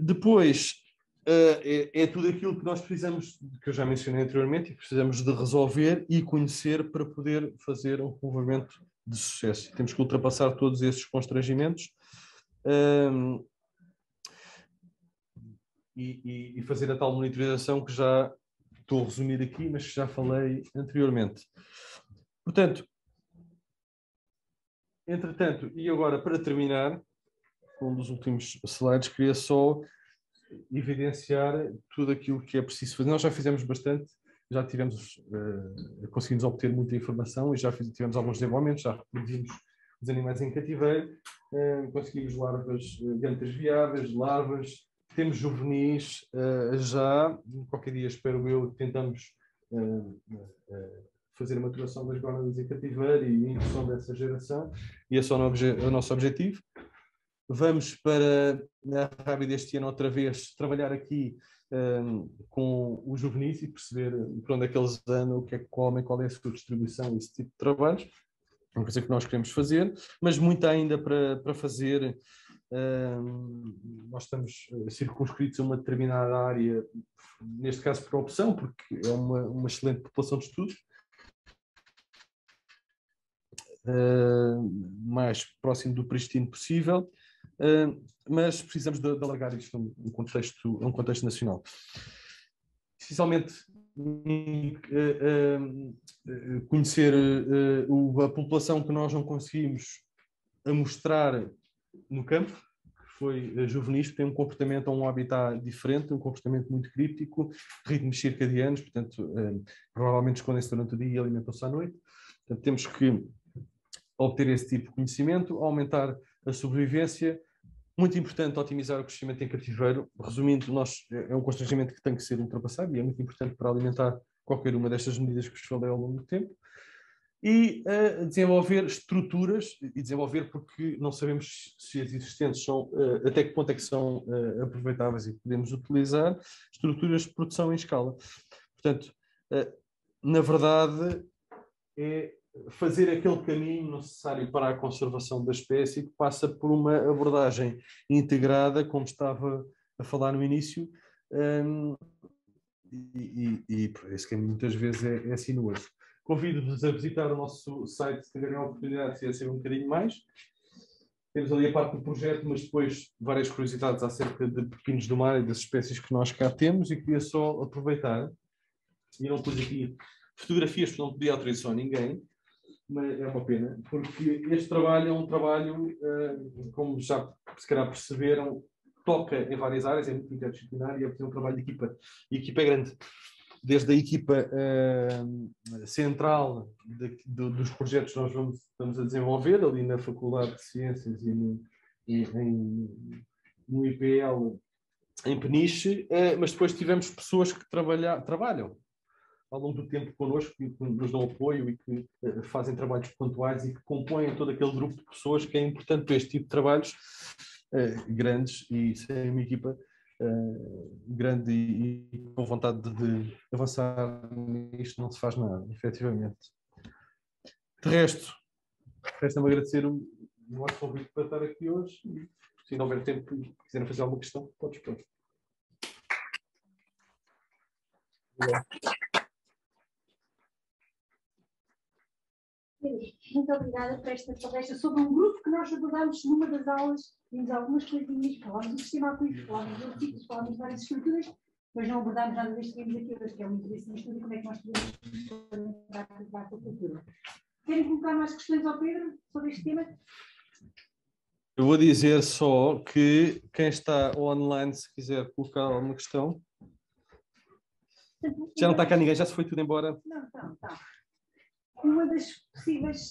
Depois, é tudo aquilo que nós precisamos, que eu já mencionei anteriormente, e precisamos de resolver e conhecer para poder fazer um povoamento de sucesso. Temos que ultrapassar todos esses constrangimentos e fazer a tal monitorização que já estou a resumir aqui, mas que já falei anteriormente. Portanto, entretanto, e agora para terminar, um dos últimos slides, queria só evidenciar tudo aquilo que é preciso fazer. Nós já fizemos bastante, já tivemos, conseguimos obter muita informação e já tivemos alguns desenvolvimentos, já reproduzimos os animais em cativeiro, conseguimos larvas, gametas viáveis, larvas, temos juvenis já, qualquer dia espero eu, tentamos fazer a maturação das gónadas em cativeiro e a indução dessa geração, e esse é o nosso objetivo. Vamos para a Rábida este ano outra vez trabalhar aqui com os juvenis e perceber para onde é que eles andam, o que é que comem, qual é a sua distribuição, esse tipo de trabalhos. É uma coisa que nós queremos fazer, mas muito ainda para fazer. Nós estamos circunscritos a uma determinada área, neste caso por opção, porque é uma excelente população de estudos, mais próximo do pristino possível, mas precisamos de alargar isto a um contexto nacional. Essencialmente, conhecer a população que nós não conseguimos mostrar no campo, que foi juvenis, que tem um comportamento ou um habitat diferente, um comportamento muito críptico, ritmos circadianos, portanto, provavelmente escondem-se durante o dia e alimentam-se à noite. Portanto, temos que obter esse tipo de conhecimento, aumentar a sobrevivência. Muito importante otimizar o crescimento em cativeiro. Resumindo, é um constrangimento que tem que ser ultrapassado e é muito importante para alimentar qualquer uma destas medidas que vos falei ao longo do tempo. E desenvolver estruturas, e desenvolver porque não sabemos se as existentes são, até que ponto é que são aproveitáveis e podemos utilizar, estruturas de produção em escala. Portanto, na verdade, é fazer aquele caminho necessário para a conservação da espécie, que passa por uma abordagem integrada, como estava a falar no início, e esse caminho muitas vezes é sinuoso. Convido-vos a visitar o nosso site, se tiverem a oportunidade de saber um bocadinho mais. Temos ali a parte do projeto, mas depois várias curiosidades acerca de pepinos do mar e das espécies que nós cá temos, e queria só aproveitar, e não pus aqui fotografias, porque não pedi autorização a ninguém, mas é uma pena, porque este trabalho é um trabalho, como já se calhar perceberam, toca em várias áreas, é muito interdisciplinar e é um trabalho de equipa. E a equipa é grande. Desde a equipa central dos projetos que nós estamos a desenvolver, ali na Faculdade de Ciências e no IPL em Peniche, mas depois tivemos pessoas que trabalham ao longo do tempo connosco, que nos dão apoio e que fazem trabalhos pontuais e que compõem todo aquele grupo de pessoas que é importante para este tipo de trabalhos grandes, e sem uma equipa grande e com vontade de avançar nisto não se faz nada, efetivamente. De resto, resta-me agradecer o vosso convite para estar aqui hoje, e se não houver tempo e quiserem fazer alguma questão, podes pôr. Muito obrigada por esta palestra sobre um grupo que nós abordámos numa das aulas. Tínhamos algumas coisinhas, falámos do sistema acústico, falámos dos ciclos, falámos de várias estruturas, mas não abordámos nada deste que temos aqui hoje, que é um interesse no estudo e como é que nós podemos praticar a cultura. Querem colocar mais questões ao Pedro sobre este tema? Eu vou dizer só que quem está online, se quiser colocar alguma questão. Já não está cá ninguém, já se foi tudo embora. Não, está. Uma das possíveis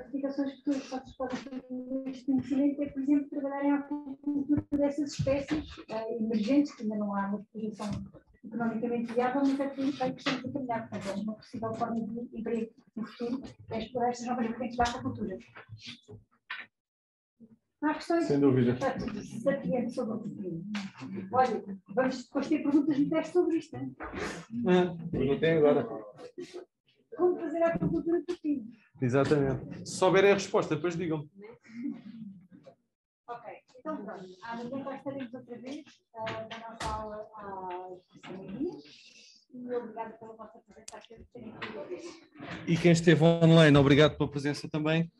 aplicações futuras que vocês podem fazer neste conhecimento é, por exemplo, trabalharem a cultura dessas espécies emergentes, que ainda não há uma exposição economicamente viável, mas é por isso que estamos a caminhar. Portanto, é uma possível forma de emprego no futuro, é explorar estas novas vertentes da aquacultura. Há questões Sem dúvida. sapientes sobre o futuro. Olha, vamos depois ter perguntas no teste sobre isto, não é? Perguntem agora. Como fazer a aquacultura do futuro? Exatamente. Se souberem a resposta, depois digam. Ok, então pronto. Amanhã cá estaremos outra vez na nossa aula às 12h. E obrigada pela vossa presença. E quem esteve online, obrigado pela presença também.